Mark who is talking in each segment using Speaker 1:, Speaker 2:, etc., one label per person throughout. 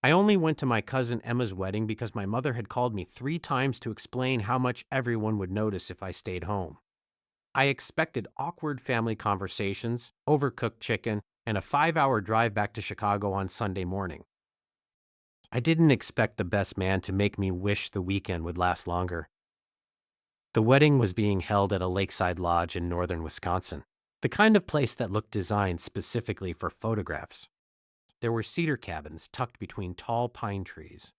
Speaker 1: I only went to my cousin Emma's wedding because my mother had called me 3 times to explain how much everyone would notice if I stayed home. I expected awkward family conversations, overcooked chicken, and a 5 hour drive back to Chicago on Sunday morning. I didn't expect the best man to make me wish the weekend would last longer. The wedding was being held at a lakeside lodge in northern Wisconsin, the kind of place that looked designed specifically for photographs. There were cedar cabins tucked between tall pine trees,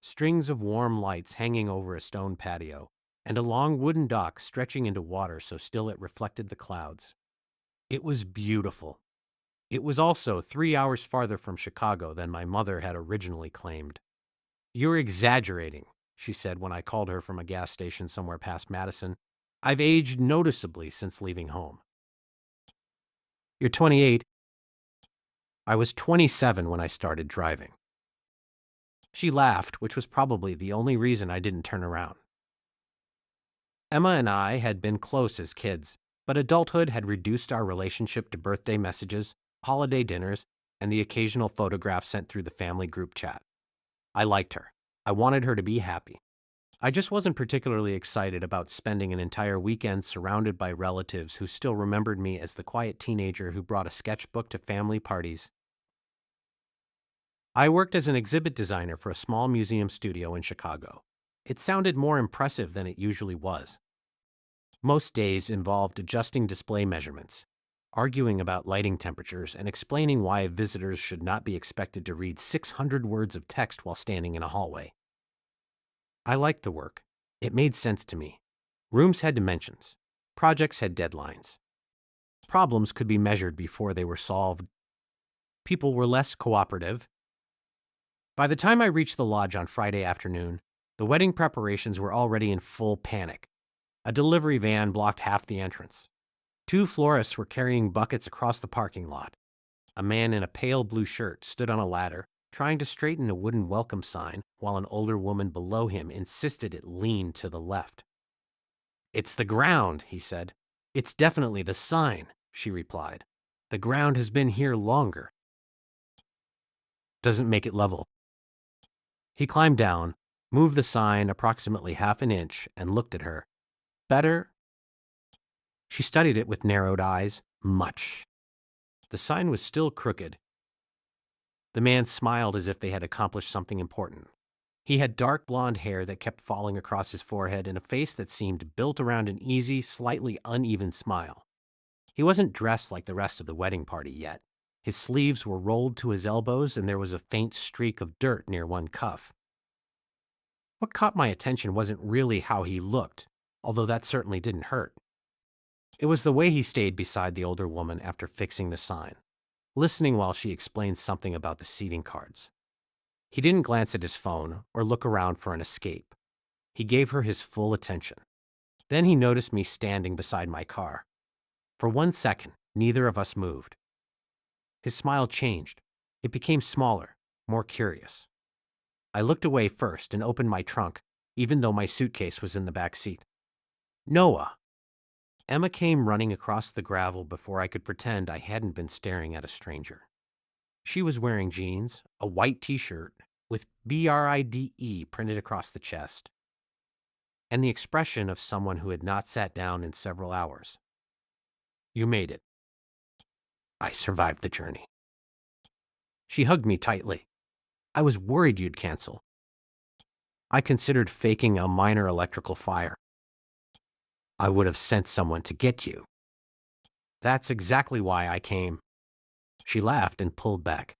Speaker 1: strings of warm lights hanging over a stone patio, and a long wooden dock stretching into water so still it reflected the clouds. It was beautiful. It was also 3 hours farther from Chicago than my mother had originally claimed. "You're exaggerating," she said when I called her from a gas station somewhere past Madison. "I've aged noticeably since leaving home." "You're 28. I was 27 when I started driving." She laughed, which was probably the only reason I didn't turn around. Emma and I had been close as kids, but adulthood had reduced our relationship to birthday messages, holiday dinners, and the occasional photograph sent through the family group chat. I liked her. I wanted her to be happy. I just wasn't particularly excited about spending an entire weekend surrounded by relatives who still remembered me as the quiet teenager who brought a sketchbook to family parties. I worked as an exhibit designer for a small museum studio in Chicago. It sounded more impressive than it usually was. Most days involved adjusting display measurements, arguing about lighting temperatures, and explaining why visitors should not be expected to read 600 words of text while standing in a hallway. I liked the work. It made sense to me. Rooms had dimensions. Projects had deadlines. Problems could be measured before they were solved. People were less cooperative. By the time I reached the lodge on Friday afternoon, the wedding preparations were already in full panic. A delivery van blocked half the entrance. 2 florists were carrying buckets across the parking lot. A man in a pale blue shirt stood on a ladder, trying to straighten a wooden welcome sign, while an older woman below him insisted it lean to the left. "It's the ground," he said. "It's definitely the sign," she replied. "The ground has been here longer. Doesn't make it level." He climbed down, moved the sign approximately half an inch, and looked at her. "Better?" She studied it with narrowed eyes. "Much." The sign was still crooked. The man smiled as if they had accomplished something important. He had dark blonde hair that kept falling across his forehead and a face that seemed built around an easy, slightly uneven smile. He wasn't dressed like the rest of the wedding party yet. His sleeves were rolled to his elbows and there was a faint streak of dirt near one cuff. What caught my attention wasn't really how he looked, although that certainly didn't hurt. It was the way he stayed beside the older woman after fixing the sign, listening while she explained something about the seating cards. He didn't glance at his phone or look around for an escape. He gave her his full attention. Then he noticed me standing beside my car. For 1 second, neither of us moved. His smile changed. It became smaller, more curious. I looked away first and opened my trunk, even though my suitcase was in the back seat. "Noah." Emma came running across the gravel before I could pretend I hadn't been staring at a stranger. She was wearing jeans, a white t-shirt with BRIDE printed across the chest, and the expression of someone who had not sat down in several hours. "You made it." "I survived the journey." She hugged me tightly. "I was worried you'd cancel." I considered faking a minor electrical fire. "I would have sent someone to get you." "That's exactly why I came." She laughed and pulled back.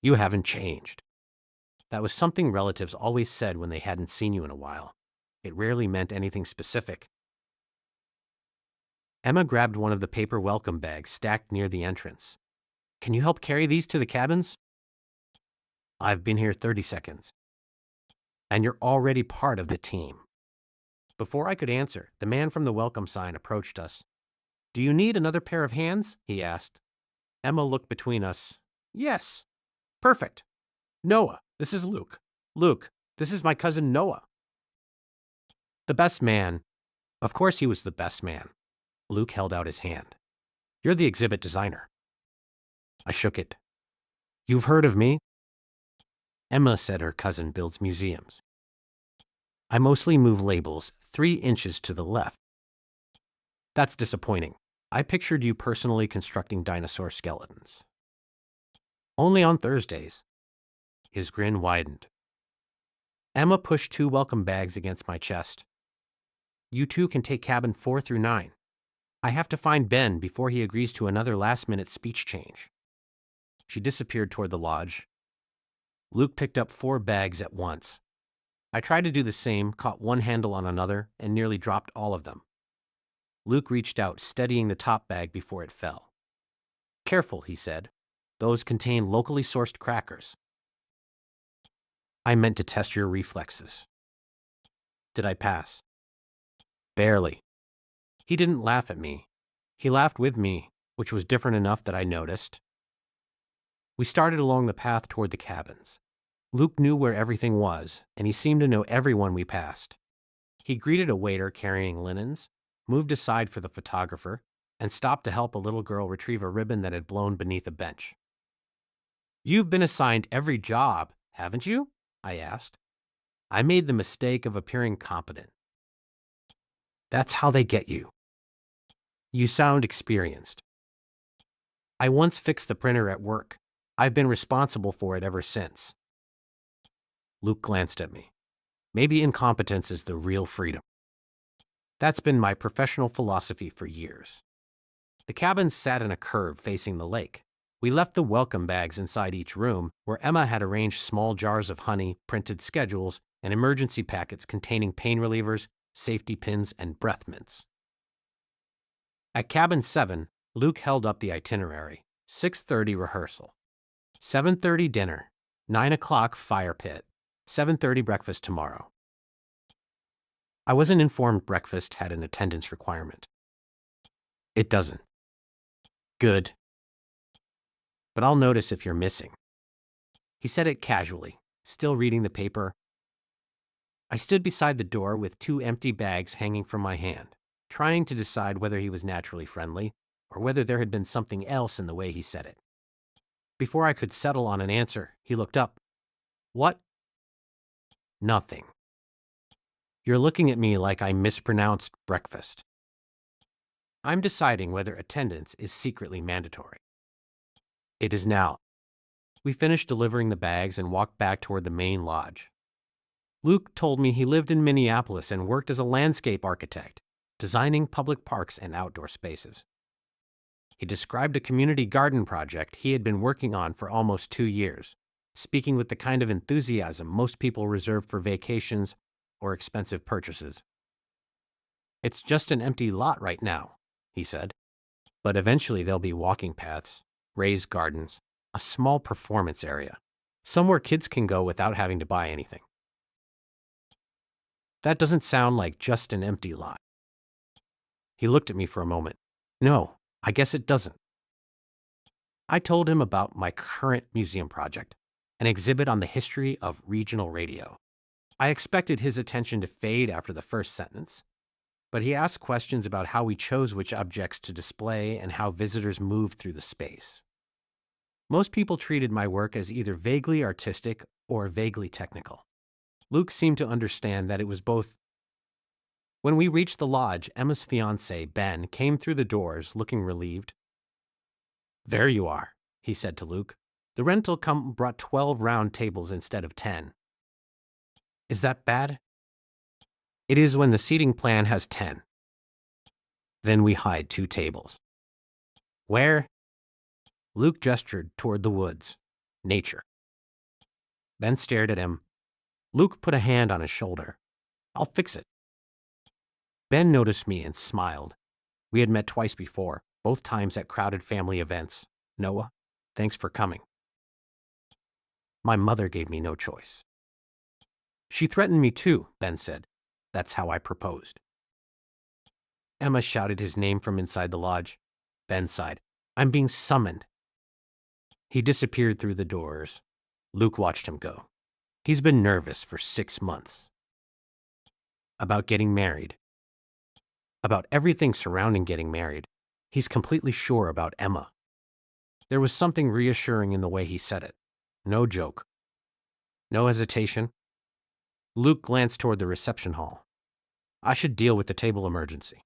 Speaker 1: "You haven't changed." That was something relatives always said when they hadn't seen you in a while. It rarely meant anything specific. Emma grabbed one of the paper welcome bags stacked near the entrance. "Can you help carry these to the cabins?" "I've been here 30 seconds. And you're already part of the team." Before I could answer, the man from the welcome sign approached us. "Do you need another pair of hands?" he asked. Emma looked between us. "Yes. Perfect. Noah, this is Luke. Luke, this is my cousin Noah." The best man. Of course he was the best man. Luke held out his hand. "You're the exhibit designer." I shook it. "You've heard of me?" Emma said her cousin builds museums. I mostly move labels 3 inches to the left. That's disappointing. I pictured you personally constructing dinosaur skeletons. Only on Thursdays. His grin widened. Emma pushed 2 welcome bags against my chest. You two can take cabin 4 through 9. I have to find Ben before he agrees to another last-minute speech change. She disappeared toward the lodge. Luke picked up 4 bags at once. I tried to do the same, caught one handle on another, and nearly dropped all of them. Luke reached out, steadying the top bag before it fell. Careful, he said. Those contain locally sourced crackers. I meant to test your reflexes. Did I pass? Barely. He didn't laugh at me. He laughed with me, which was different enough that I noticed. We started along the path toward the cabins. Luke knew where everything was, and he seemed to know everyone we passed. He greeted a waiter carrying linens, moved aside for the photographer, and stopped to help a little girl retrieve a ribbon that had blown beneath a bench. You've been assigned every job, haven't you? I asked. I made the mistake of appearing competent. That's how they get you. You sound experienced. I once fixed the printer at work. I've been responsible for it ever since. Luke glanced at me. Maybe incompetence is the real freedom. That's been my professional philosophy for years. The cabins sat in a curve facing the lake. We left the welcome bags inside each room, where Emma had arranged small jars of honey, printed schedules, and emergency packets containing pain relievers, safety pins, and breath mints. At cabin 7, Luke held up the itinerary. 6:30 rehearsal. 7:30 dinner. 9 o'clock fire pit. 7:30 breakfast tomorrow. I wasn't informed breakfast had an attendance requirement. It doesn't. Good. But I'll notice if you're missing. He said it casually, still reading the paper. I stood beside the door with 2 empty bags hanging from my hand, trying to decide whether he was naturally friendly or whether there had been something else in the way he said it. Before I could settle on an answer, he looked up. What? Nothing. You're looking at me like I mispronounced breakfast. I'm deciding whether attendance is secretly mandatory. It is now. We finished delivering the bags and walked back toward the main lodge. Luke told me he lived in Minneapolis and worked as a landscape architect, designing public parks and outdoor spaces. He described a community garden project he had been working on for almost 2 years, speaking with the kind of enthusiasm most people reserve for vacations or expensive purchases. It's just an empty lot right now, he said, but eventually there'll be walking paths, raised gardens, a small performance area, somewhere kids can go without having to buy anything. That doesn't sound like just an empty lot. He looked at me for a moment. No, I guess it doesn't. I told him about my current museum project, an exhibit on the history of regional radio. I expected his attention to fade after the first sentence, but he asked questions about how we chose which objects to display and how visitors moved through the space. Most people treated my work as either vaguely artistic or vaguely technical. Luke seemed to understand that it was both. When we reached the lodge, Emma's fiancé, Ben, came through the doors, looking relieved. There you are, he said to Luke. The rental company brought 12 round tables instead of 10. Is that bad? It is when the seating plan has 10. Then we hide 2 tables. Where? Luke gestured toward the woods. Nature. Ben stared at him. Luke put a hand on his shoulder. I'll fix it. Ben noticed me and smiled. We had met twice before, both times at crowded family events. Noah, thanks for coming. My mother gave me no choice. She threatened me too, Ben said. That's how I proposed. Emma shouted his name from inside the lodge. Ben sighed. I'm being summoned. He disappeared through the doors. Luke watched him go. He's been nervous for 6 months. About getting married. About everything surrounding getting married. He's completely sure about Emma. There was something reassuring in the way he said it. No joke. No hesitation. Luke glanced toward the reception hall. I should deal with the table emergency.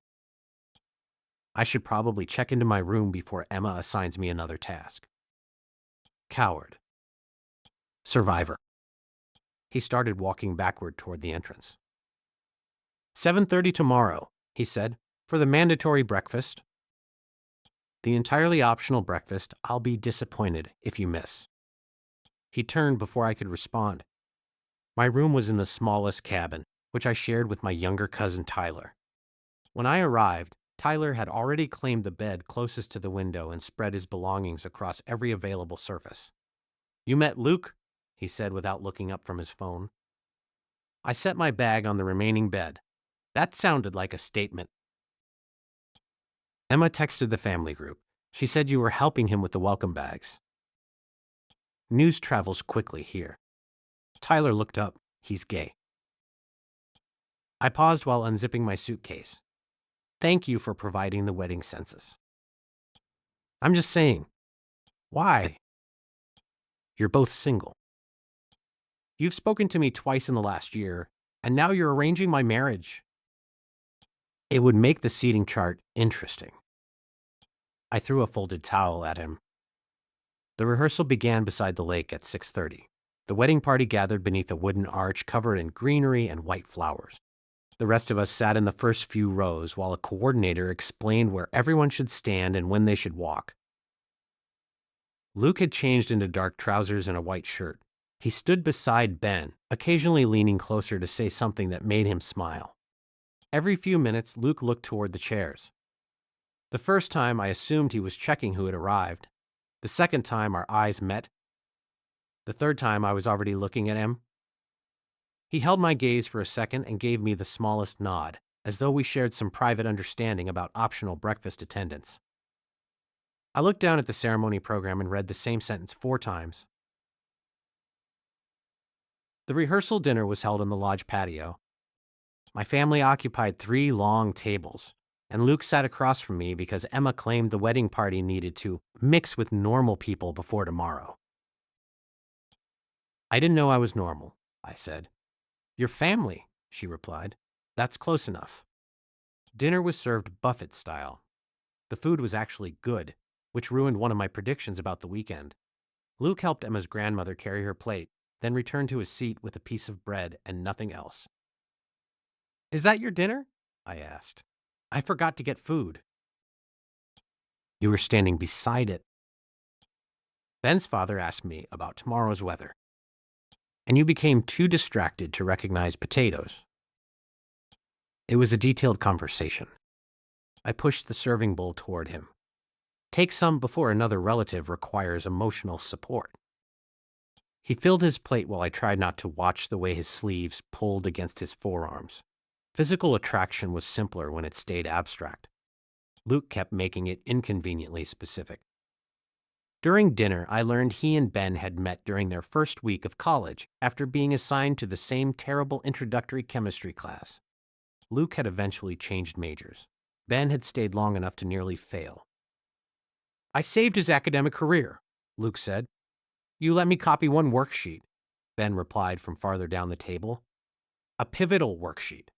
Speaker 1: I should probably check into my room before Emma assigns me another task. Coward. Survivor. He started walking backward toward the entrance. 7:30 tomorrow, he said, for the mandatory breakfast. The entirely optional breakfast I'll be disappointed if you miss. He turned before I could respond. My room was in the smallest cabin, which I shared with my younger cousin Tyler. When I arrived, Tyler had already claimed the bed closest to the window and spread his belongings across every available surface. You met Luke? He said without looking up from his phone. I set my bag on the remaining bed. That sounded like a statement. Emma texted the family group. She said you were helping him with the welcome bags. News travels quickly here. Tyler looked up. He's gay. I paused while unzipping my suitcase. Thank you for providing the wedding census. I'm just saying. Why? You're both single. You've spoken to me twice in the last year, and now you're arranging my marriage. It would make the seating chart interesting. I threw a folded towel at him. The rehearsal began beside the lake at 6:30. The wedding party gathered beneath a wooden arch covered in greenery and white flowers. The rest of us sat in the first few rows while a coordinator explained where everyone should stand and when they should walk. Luke had changed into dark trousers and a white shirt. He stood beside Ben, occasionally leaning closer to say something that made him smile. Every few minutes, Luke looked toward the chairs. The first time, I assumed he was checking who had arrived. The second time, our eyes met. The third time, I was already looking at him. He held my gaze for a second and gave me the smallest nod, as though we shared some private understanding about optional breakfast attendance. I looked down at the ceremony program and read the same sentence 4 times. The rehearsal dinner was held on the lodge patio. My family occupied 3 long tables, and Luke sat across from me because Emma claimed the wedding party needed to mix with normal people before tomorrow. I didn't know I was normal, I said. Your family, she replied. That's close enough. Dinner was served buffet style. The food was actually good, which ruined one of my predictions about the weekend. Luke helped Emma's grandmother carry her plate, then returned to his seat with a piece of bread and nothing else. Is that your dinner? I asked. I forgot to get food. You were standing beside it. Ben's father asked me about tomorrow's weather, and you became too distracted to recognize potatoes. It was a detailed conversation. I pushed the serving bowl toward him. Take some before another relative requires emotional support. He filled his plate while I tried not to watch the way his sleeves pulled against his forearms. Physical attraction was simpler when it stayed abstract. Luke kept making it inconveniently specific. During dinner, I learned he and Ben had met during their first week of college after being assigned to the same terrible introductory chemistry class. Luke had eventually changed majors. Ben had stayed long enough to nearly fail. I saved his academic career, Luke said. You let me copy one worksheet, Ben replied from farther down the table. A pivotal worksheet.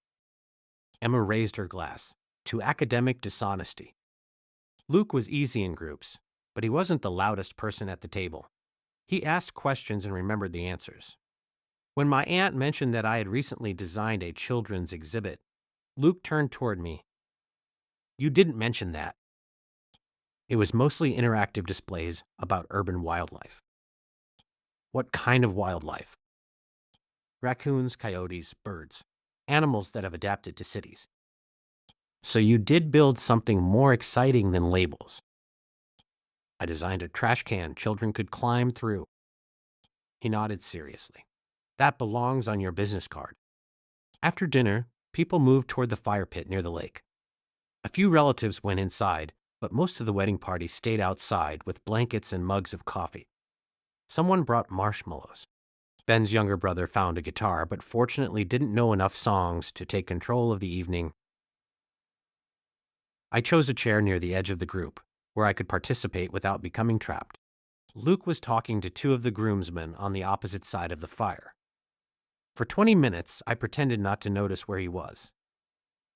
Speaker 1: Emma raised her glass. To academic dishonesty. Luke was easy in groups, but he wasn't the loudest person at the table. He asked questions and remembered the answers. When my aunt mentioned that I had recently designed a children's exhibit, Luke turned toward me. You didn't mention that. It was mostly interactive displays about urban wildlife. What kind of wildlife? Raccoons, coyotes, birds, animals that have adapted to cities. So you did build something more exciting than labels. I designed a trash can children could climb through. He nodded seriously. That belongs on your business card. After dinner, people moved toward the fire pit near the lake. A few relatives went inside, but most of the wedding party stayed outside with blankets and mugs of coffee. Someone brought marshmallows. Ben's younger brother found a guitar, but fortunately didn't know enough songs to take control of the evening. I chose a chair near the edge of the group, where I could participate without becoming trapped. Luke was talking to 2 of the groomsmen on the opposite side of the fire. For 20 minutes, I pretended not to notice where he was.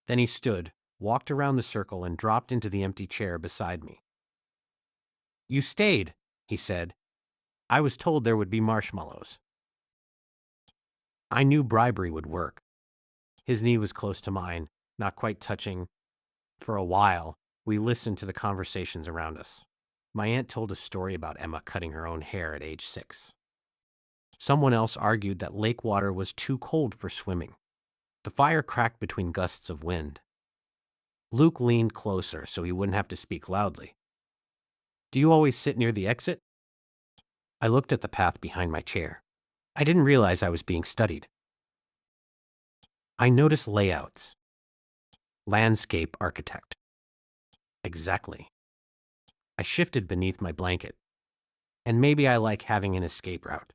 Speaker 1: Then he stood, walked around the circle, and dropped into the empty chair beside me. "You stayed," he said. "I was told there would be marshmallows." I knew bribery would work. His knee was close to mine, not quite touching. For a while, we listened to the conversations around us. My aunt told a story about Emma cutting her own hair at age 6. Someone else argued that lake water was too cold for swimming. The fire cracked between gusts of wind. Luke leaned closer so he wouldn't have to speak loudly. "Do you always sit near the exit?" I looked at the path behind my chair. I didn't realize I was being studied. I noticed layouts. Landscape architect. Exactly. I shifted beneath my blanket. And maybe I like having an escape route.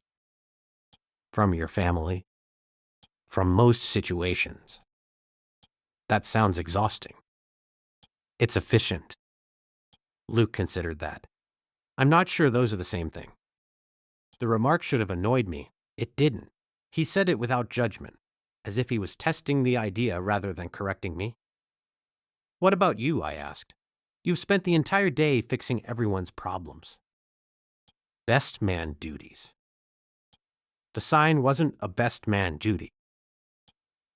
Speaker 1: From your family. From most situations. That sounds exhausting. It's efficient. Luke considered that. I'm not sure those are the same thing. The remark should have annoyed me. It didn't. He said it without judgment, as if he was testing the idea rather than correcting me. "What about you?" I asked. "You've spent the entire day fixing everyone's problems." Best man duties. The sign wasn't a best man duty.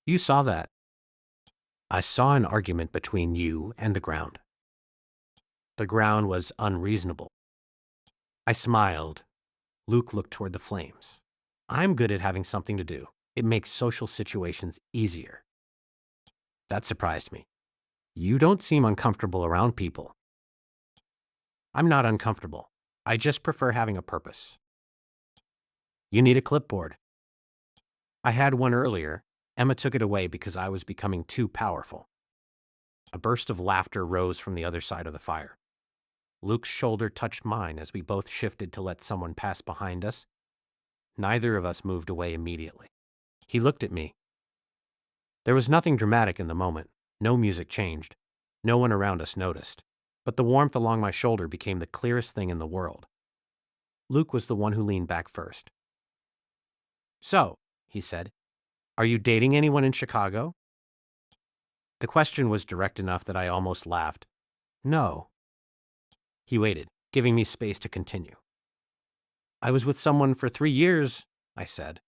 Speaker 1: You saw that. I saw an argument between you and the ground. The ground was unreasonable. I smiled. Luke looked toward the flames. I'm good at having something to do. It makes social situations easier. That surprised me. You don't seem uncomfortable around people. I'm not uncomfortable. I just prefer having a purpose. You need a clipboard. I had one earlier. Emma took it away because I was becoming too powerful. A burst of laughter rose from the other side of the fire. Luke's shoulder touched mine as we both shifted to let someone pass behind us. Neither of us moved away immediately. He looked at me. There was nothing dramatic in the moment. No music changed. No one around us noticed. But the warmth along my shoulder became the clearest thing in the world. Luke was the one who leaned back first. "So," he said, "are you dating anyone in Chicago?" The question was direct enough that I almost laughed. "No." He waited, giving me space to continue. "I was with someone for 3 years," I said.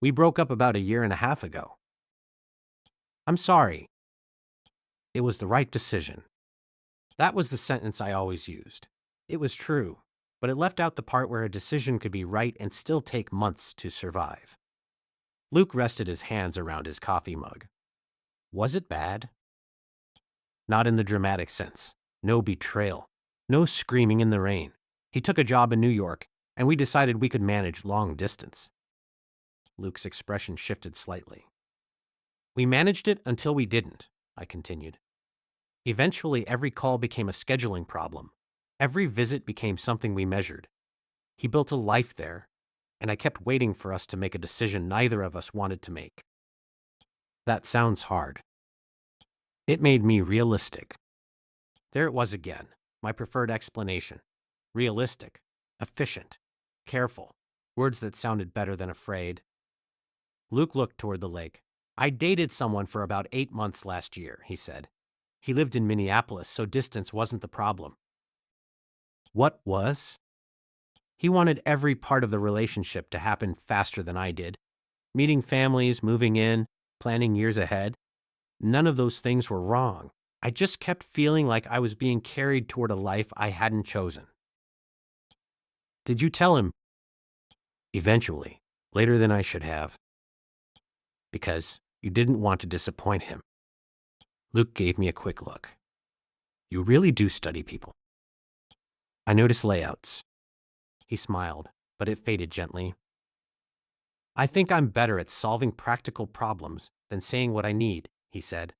Speaker 1: "We broke up about a year and a half ago." "I'm sorry." It was the right decision. That was the sentence I always used. It was true, but it left out the part where a decision could be right and still take months to survive. Luke rested his hands around his coffee mug. Was it bad? Not in the dramatic sense. No betrayal. No screaming in the rain. He took a job in New York, and we decided we could manage long distance. Luke's expression shifted slightly. We managed it until we didn't, I continued. Eventually, every call became a scheduling problem. Every visit became something we measured. He built a life there, and I kept waiting for us to make a decision neither of us wanted to make. That sounds hard. It made me realistic. There it was again, my preferred explanation. Realistic, efficient, careful, words that sounded better than afraid. Luke looked toward the lake. I dated someone for about 8 months last year, he said. He lived in Minneapolis, so distance wasn't the problem. What was? He wanted every part of the relationship to happen faster than I did. Meeting families, moving in, planning years ahead. None of those things were wrong. I just kept feeling like I was being carried toward a life I hadn't chosen. Did you tell him? Eventually, later than I should have. Because you didn't want to disappoint him. Luke gave me a quick look. You really do study people. I noticed layouts. He smiled, but it faded gently. I think I'm better at solving practical problems than saying what I need, he said.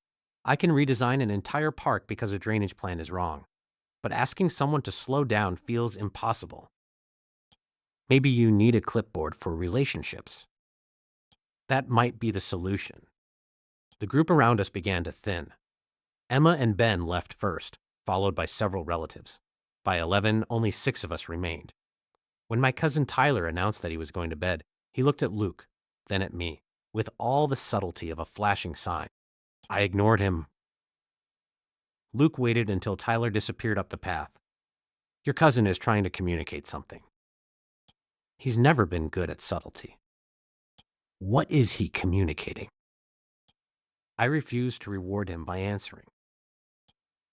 Speaker 1: I can redesign an entire park because a drainage plan is wrong, but asking someone to slow down feels impossible. Maybe you need a clipboard for relationships. That might be the solution. The group around us began to thin. Emma and Ben left first, followed by several relatives. By 11, only 6 of us remained. When my cousin Tyler announced that he was going to bed, he looked at Luke, then at me. with all the subtlety of a flashing sign. I ignored him. Luke waited until Tyler disappeared up the path. Your cousin is trying to communicate something. He's never been good at subtlety. What is he communicating? I refused to reward him by answering.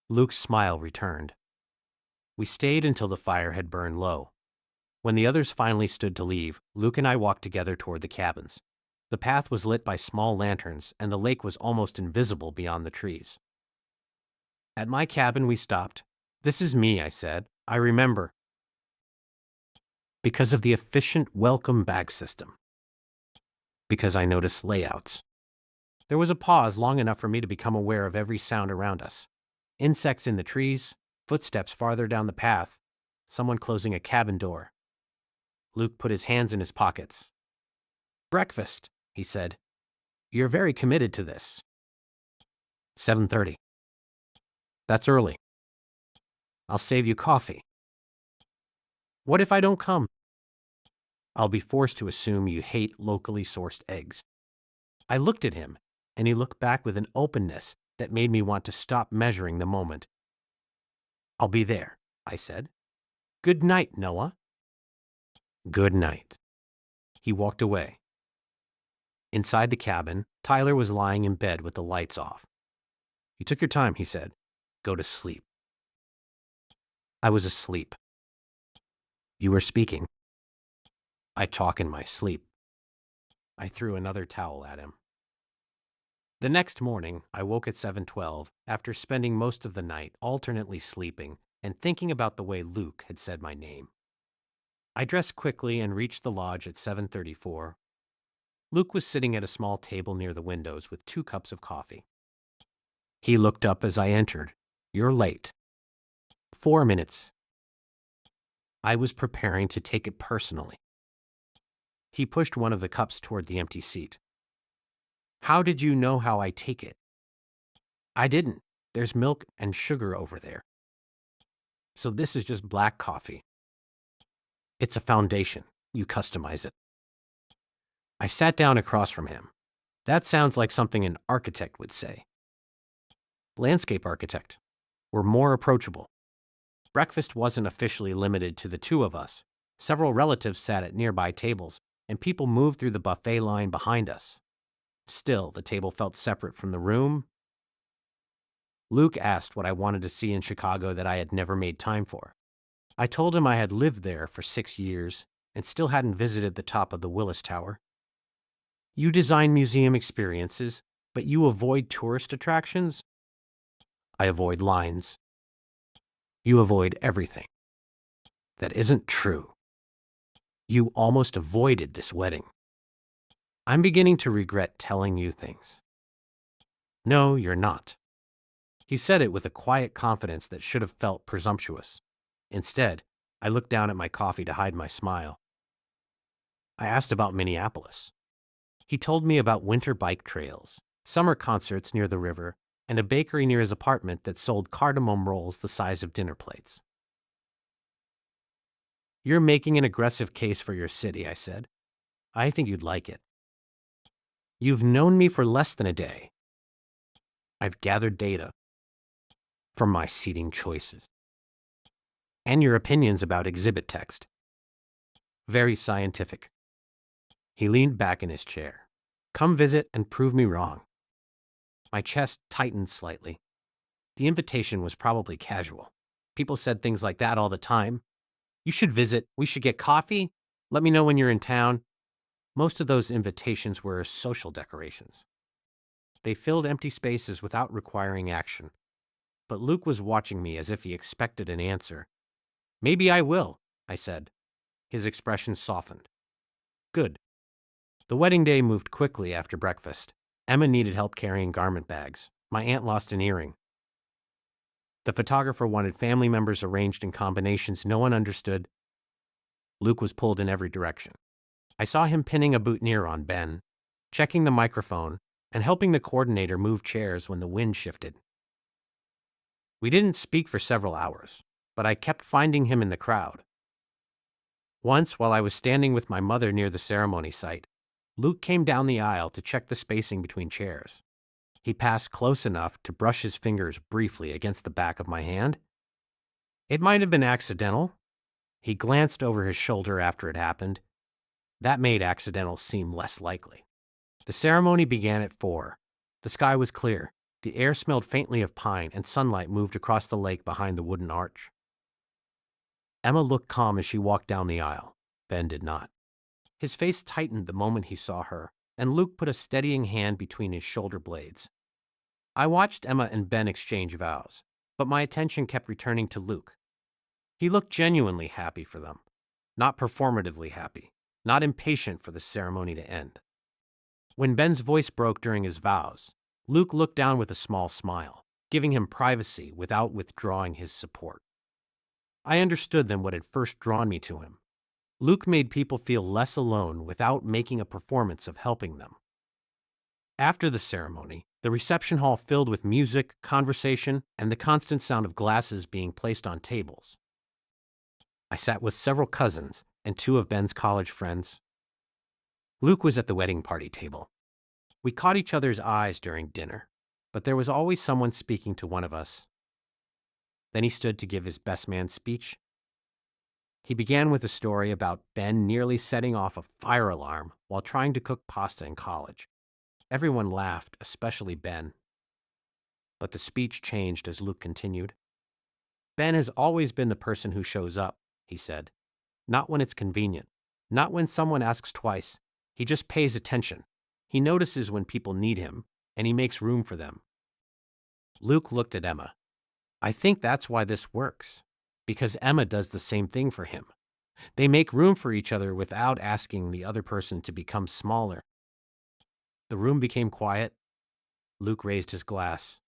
Speaker 1: Luke's smile returned. We stayed until the fire had burned low. When the others finally stood to leave, Luke and I walked together toward the cabins. The path was lit by small lanterns, and the lake was almost invisible beyond the trees. At my cabin, we stopped. This is me, I said. I remember. Because of the efficient welcome bag system. Because I noticed layouts. There was a pause long enough for me to become aware of every sound around us. Insects in the trees, footsteps farther down the path, someone closing a cabin door. Luke put his hands in his pockets. Breakfast, he said. You're very committed to this. 7:30. That's early. I'll save you coffee. What if I don't come? I'll be forced to assume you hate locally sourced eggs. I looked at him, and he looked back with an openness that made me want to stop measuring the moment. I'll be there, I said. Good night, Noah. Good night. He walked away. Inside the cabin, Tyler was lying in bed with the lights off. You took your time, he said. Go to sleep. I was asleep. You were speaking. I talk in my sleep. I threw another towel at him. The next morning, I woke at 7:12 after spending most of the night alternately sleeping and thinking about the way Luke had said my name. I dressed quickly and reached the lodge at 7:34. Luke was sitting at a small table near the windows with 2 cups of coffee. He looked up as I entered. You're late. 4 minutes. I was preparing to take it personally. He pushed one of the cups toward the empty seat. How did you know how I take it? I didn't. There's milk and sugar over there. So this is just black coffee. It's a foundation. You customize it. I sat down across from him. That sounds like something an architect would say. Landscape architect. We're more approachable. Breakfast wasn't officially limited to the 2 of us. Several relatives sat at nearby tables, and people moved through the buffet line behind us. Still, the table felt separate from the room. Luke asked what I wanted to see in Chicago that I had never made time for. I told him I had lived there for 6 years and still hadn't visited the top of the Willis Tower. You design museum experiences, but you avoid tourist attractions? I avoid lines. You avoid everything. That isn't true. You almost avoided this wedding. I'm beginning to regret telling you things. No, you're not. He said it with a quiet confidence that should have felt presumptuous. Instead, I looked down at my coffee to hide my smile. I asked about Minneapolis. He told me about winter bike trails, summer concerts near the river, and a bakery near his apartment that sold cardamom rolls the size of dinner plates. You're making an aggressive case for your city, I said. I think you'd like it. You've known me for less than a day. I've gathered data from my seating choices and your opinions about exhibit text. Very scientific. He leaned back in his chair. Come visit and prove me wrong. My chest tightened slightly. The invitation was probably casual. People said things like that all the time. You should visit. We should get coffee. Let me know when you're in town. Most of those invitations were social decorations. They filled empty spaces without requiring action. But Luke was watching me as if he expected an answer. Maybe I will, I said. His expression softened. Good. The wedding day moved quickly after breakfast. Emma needed help carrying garment bags. My aunt lost an earring. The photographer wanted family members arranged in combinations no one understood. Luke was pulled in every direction. I saw him pinning a boutonniere on Ben, checking the microphone, and helping the coordinator move chairs when the wind shifted. We didn't speak for several hours, but I kept finding him in the crowd. Once, while I was standing with my mother near the ceremony site, Luke came down the aisle to check the spacing between chairs. He passed close enough to brush his fingers briefly against the back of my hand. It might have been accidental. He glanced over his shoulder after it happened. That made accidental seem less likely. The ceremony began at 4. The sky was clear. The air smelled faintly of pine, and sunlight moved across the lake behind the wooden arch. Emma looked calm as she walked down the aisle. Ben did not. His face tightened the moment he saw her, and Luke put a steadying hand between his shoulder blades. I watched Emma and Ben exchange vows, but my attention kept returning to Luke. He looked genuinely happy for them, not performatively happy, not impatient for the ceremony to end. When Ben's voice broke during his vows, Luke looked down with a small smile, giving him privacy without withdrawing his support. I understood then what had first drawn me to him. Luke made people feel less alone without making a performance of helping them. After the ceremony, the reception hall filled with music, conversation, and the constant sound of glasses being placed on tables. I sat with several cousins and 2 of Ben's college friends. Luke was at the wedding party table. We caught each other's eyes during dinner, but there was always someone speaking to one of us. Then he stood to give his best man speech. He began with a story about Ben nearly setting off a fire alarm while trying to cook pasta in college. Everyone laughed, especially Ben. But the speech changed as Luke continued. Ben has always been the person who shows up, he said. Not when it's convenient. Not when someone asks twice. He just pays attention. He notices when people need him, and he makes room for them. Luke looked at Emma. I think that's why this works, because Emma does the same thing for him. They make room for each other without asking the other person to become smaller. The room became quiet. Luke raised his glass.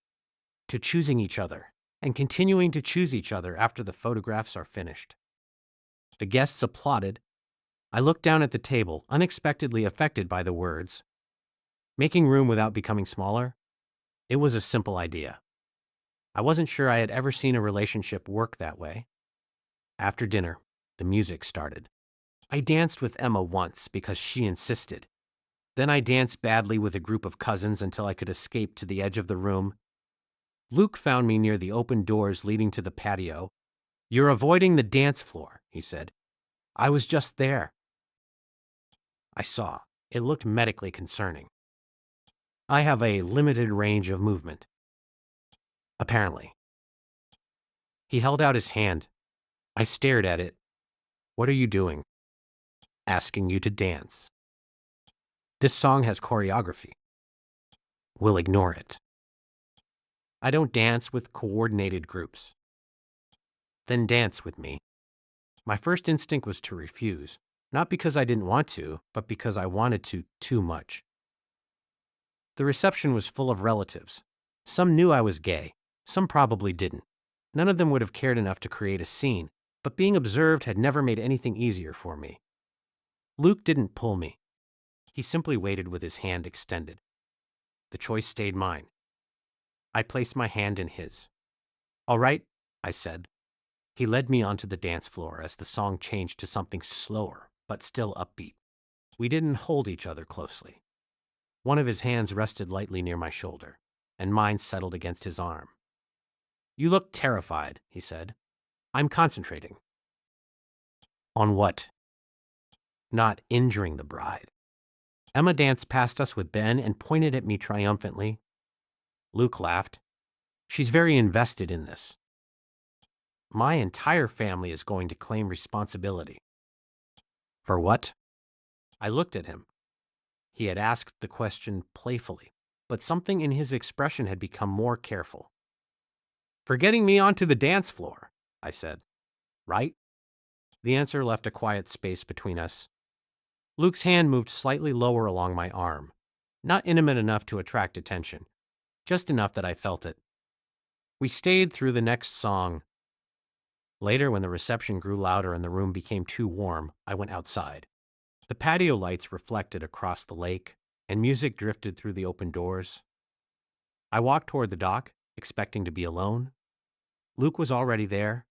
Speaker 1: To choosing each other, and continuing to choose each other after the photographs are finished. The guests applauded. I looked down at the table, unexpectedly affected by the words. Making room without becoming smaller? It was a simple idea. I wasn't sure I had ever seen a relationship work that way. After dinner, the music started. I danced with Emma once because she insisted. Then I danced badly with a group of cousins until I could escape to the edge of the room. Luke found me near the open doors leading to the patio. You're avoiding the dance floor, he said. I was just there. I saw. It looked medically concerning. I have a limited range of movement. Apparently. He held out his hand. I stared at it. What are you doing? Asking you to dance. This song has choreography. We'll ignore it. I don't dance with coordinated groups. Then dance with me. My first instinct was to refuse, not because I didn't want to, but because I wanted to too much. The reception was full of relatives. Some knew I was gay. Some probably didn't. None of them would have cared enough to create a scene, but being observed had never made anything easier for me. Luke didn't pull me. He simply waited with his hand extended. The choice stayed mine. I placed my hand in his. All right, I said. He led me onto the dance floor as the song changed to something slower, but still upbeat. We didn't hold each other closely. One of his hands rested lightly near my shoulder, and mine settled against his arm. You look terrified, he said. I'm concentrating. On what? Not injuring the bride. Emma danced past us with Ben and pointed at me triumphantly. Luke laughed. She's very invested in this. My entire family is going to claim responsibility. For what? I looked at him. He had asked the question playfully, but something in his expression had become more careful. For getting me onto the dance floor, I said. Right? The answer left a quiet space between us. Luke's hand moved slightly lower along my arm, not intimate enough to attract attention, just enough that I felt it. We stayed through the next song. Later, when the reception grew louder and the room became too warm, I went outside. The patio lights reflected across the lake, and music drifted through the open doors. I walked toward the dock, expecting to be alone. Luke was already there.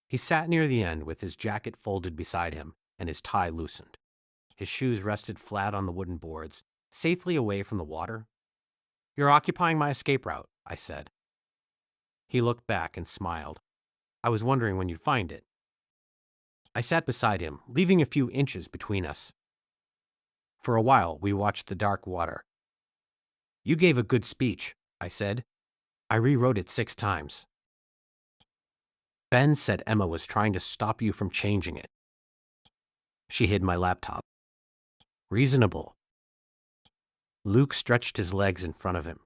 Speaker 1: He sat near the end with his jacket folded beside him and his tie loosened. His shoes rested flat on the wooden boards, safely away from the water. "You're occupying my escape route," I said. He looked back and smiled. "I was wondering when you'd find it." I sat beside him, leaving a few inches between us. For a while, we watched the dark water. "You gave a good speech," I said. "I rewrote it 6 times. Ben said Emma was trying to stop you from changing it." She hid my laptop. "Reasonable." Luke stretched his legs in front of him.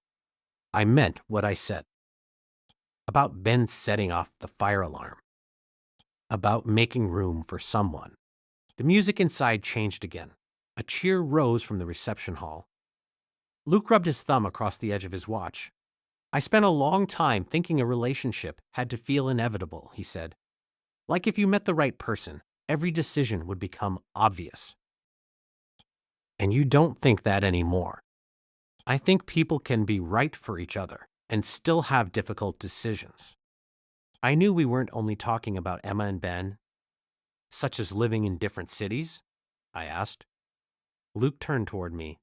Speaker 1: "I meant what I said. About Ben setting off the fire alarm. About making room for someone." The music inside changed again. A cheer rose from the reception hall. Luke rubbed his thumb across the edge of his watch. "I spent a long time thinking a relationship had to feel inevitable," he said. "Like if you met the right person, every decision would become obvious. And you don't think that anymore. I think people can be right for each other and still have difficult decisions." I knew we weren't only talking about Emma and Ben. "Such as living in different cities?" I asked. Luke turned toward me.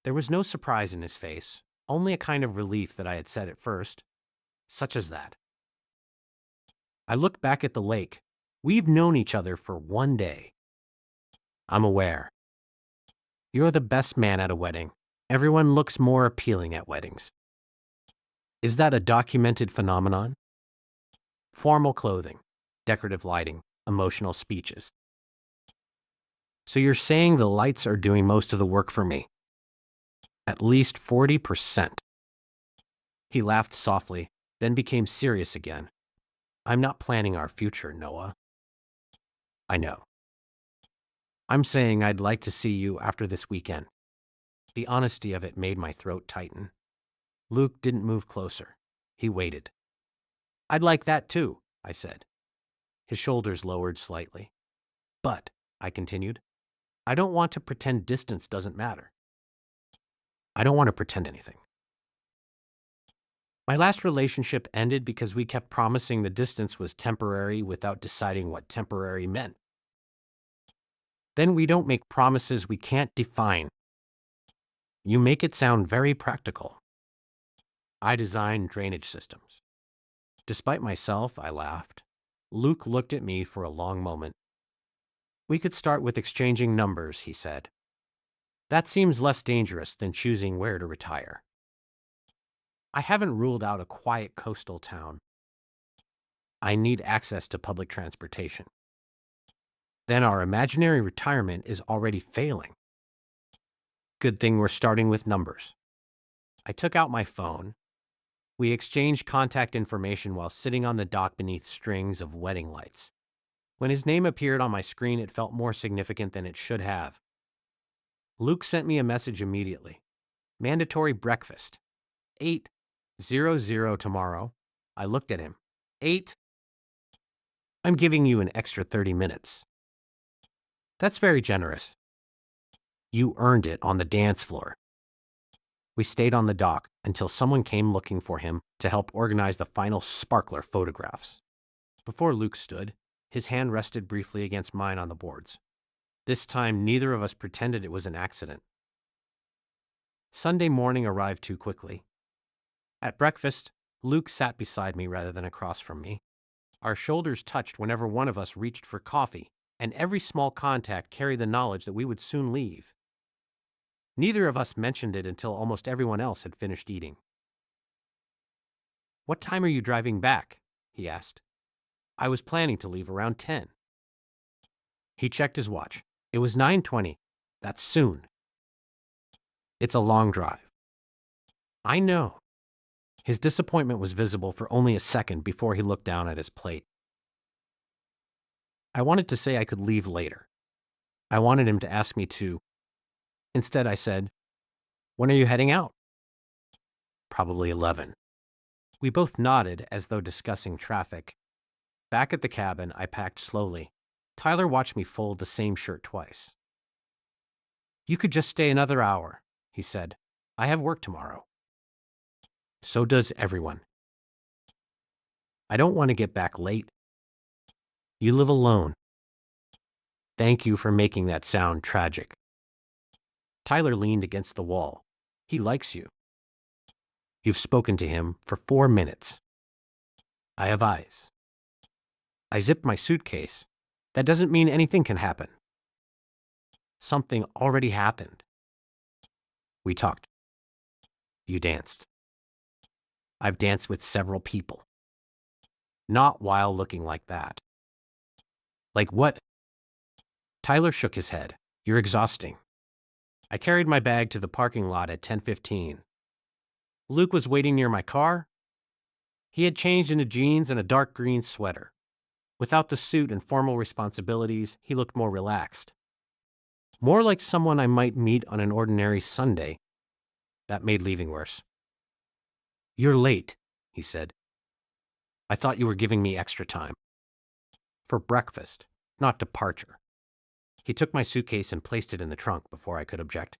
Speaker 1: There was no surprise in his face, only a kind of relief that I had said it first. "Such as that." I looked back at the lake. "We've known each other for 1 day." "I'm aware. You're the best man at a wedding. Everyone looks more appealing at weddings." "Is that a documented phenomenon?" "Formal clothing, decorative lighting, emotional speeches." "So you're saying the lights are doing most of the work for me?" "At least 40%. He laughed softly, then became serious again. "I'm not planning our future, Noah." "I know. I'm saying I'd like to see you after this weekend." The honesty of it made my throat tighten. Luke didn't move closer. He waited. "I'd like that too," I said. His shoulders lowered slightly. "But," I continued, "I don't want to pretend distance doesn't matter." "I don't want to pretend anything." My last relationship ended because we kept promising the distance was temporary without deciding what temporary meant. Then we don't make promises we can't define. You make it sound very practical. I design drainage systems. Despite myself, I laughed. Luke looked at me for a long moment. "We could start with exchanging numbers," he said. "That seems less dangerous than choosing where to retire." I haven't ruled out a quiet coastal town. I need access to public transportation. Then our imaginary retirement is already failing. Good thing we're starting with numbers. I took out my phone. We exchanged contact information while sitting on the dock beneath strings of wedding lights. When his name appeared on my screen, it felt more significant than it should have. Luke sent me a message immediately. "Mandatory breakfast. 8:00 tomorrow." I looked at him. 8? "I'm giving you an extra 30 minutes. "That's very generous." "You earned it on the dance floor." We stayed on the dock until someone came looking for him to help organize the final sparkler photographs. Before Luke stood, his hand rested briefly against mine on the boards. This time, neither of us pretended it was an accident. Sunday morning arrived too quickly. At breakfast, Luke sat beside me rather than across from me. Our shoulders touched whenever one of us reached for coffee, and every small contact carried the knowledge that we would soon leave. Neither of us mentioned it until almost everyone else had finished eating. "What time are you driving back?" he asked. "I was planning to leave around 10. He checked his watch. It was 9:20. "That's soon." "It's a long drive." "I know." His disappointment was visible for only a second before he looked down at his plate. I wanted to say I could leave later. I wanted him to ask me to. Instead, I said, "When are you heading out?" "Probably 11. We both nodded as though discussing traffic. Back at the cabin, I packed slowly. Tyler watched me fold the same shirt twice. "You could just stay another hour," he said. "I have work tomorrow." So does everyone. I don't want to get back late. You live alone. Thank you for making that sound tragic. Tyler leaned against the wall. He likes you. You've spoken to him for 4 minutes. I have eyes. I zipped my suitcase. That doesn't mean anything can happen. Something already happened. We talked. You danced. I've danced with several people. Not while looking like that. Like what? Tyler shook his head. You're exhausting. I carried my bag to the parking lot at 10:15. Luke was waiting near my car. He had changed into jeans and a dark green sweater. Without the suit and formal responsibilities, he looked more relaxed. More like someone I might meet on an ordinary Sunday. That made leaving worse. You're late, he said. I thought you were giving me extra time. For breakfast, not departure. He took my suitcase and placed it in the trunk before I could object.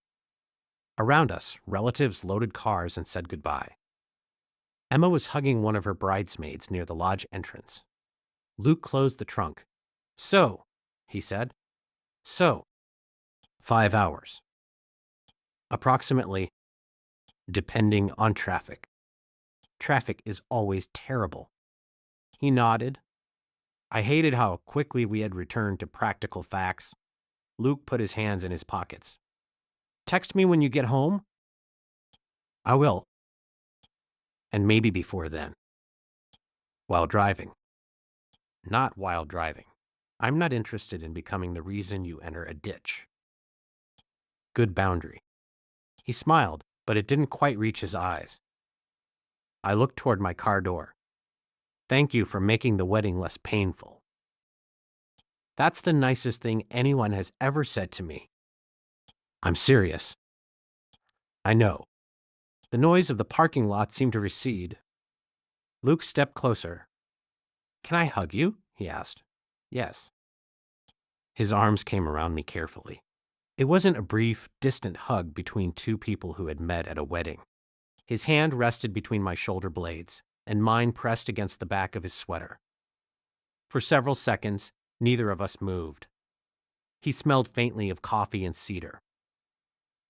Speaker 1: Around us, relatives loaded cars and said goodbye. Emma was hugging one of her bridesmaids near the lodge entrance. Luke closed the trunk. So, he said. So, 5 hours. Approximately, depending on traffic. Traffic is always terrible. He nodded. I hated how quickly we had returned to practical facts. Luke put his hands in his pockets. Text me when you get home? I will. And maybe before then. While driving. Not while driving. I'm not interested in becoming the reason you enter a ditch. Good boundary. He smiled, but it didn't quite reach his eyes. I looked toward my car door. Thank you for making the wedding less painful. That's the nicest thing anyone has ever said to me. I'm serious. I know. The noise of the parking lot seemed to recede. Luke stepped closer. Can I hug you? He asked. Yes. His arms came around me carefully. It wasn't a brief, distant hug between two people who had met at a wedding. His hand rested between my shoulder blades, and mine pressed against the back of his sweater. For several seconds, neither of us moved. He smelled faintly of coffee and cedar.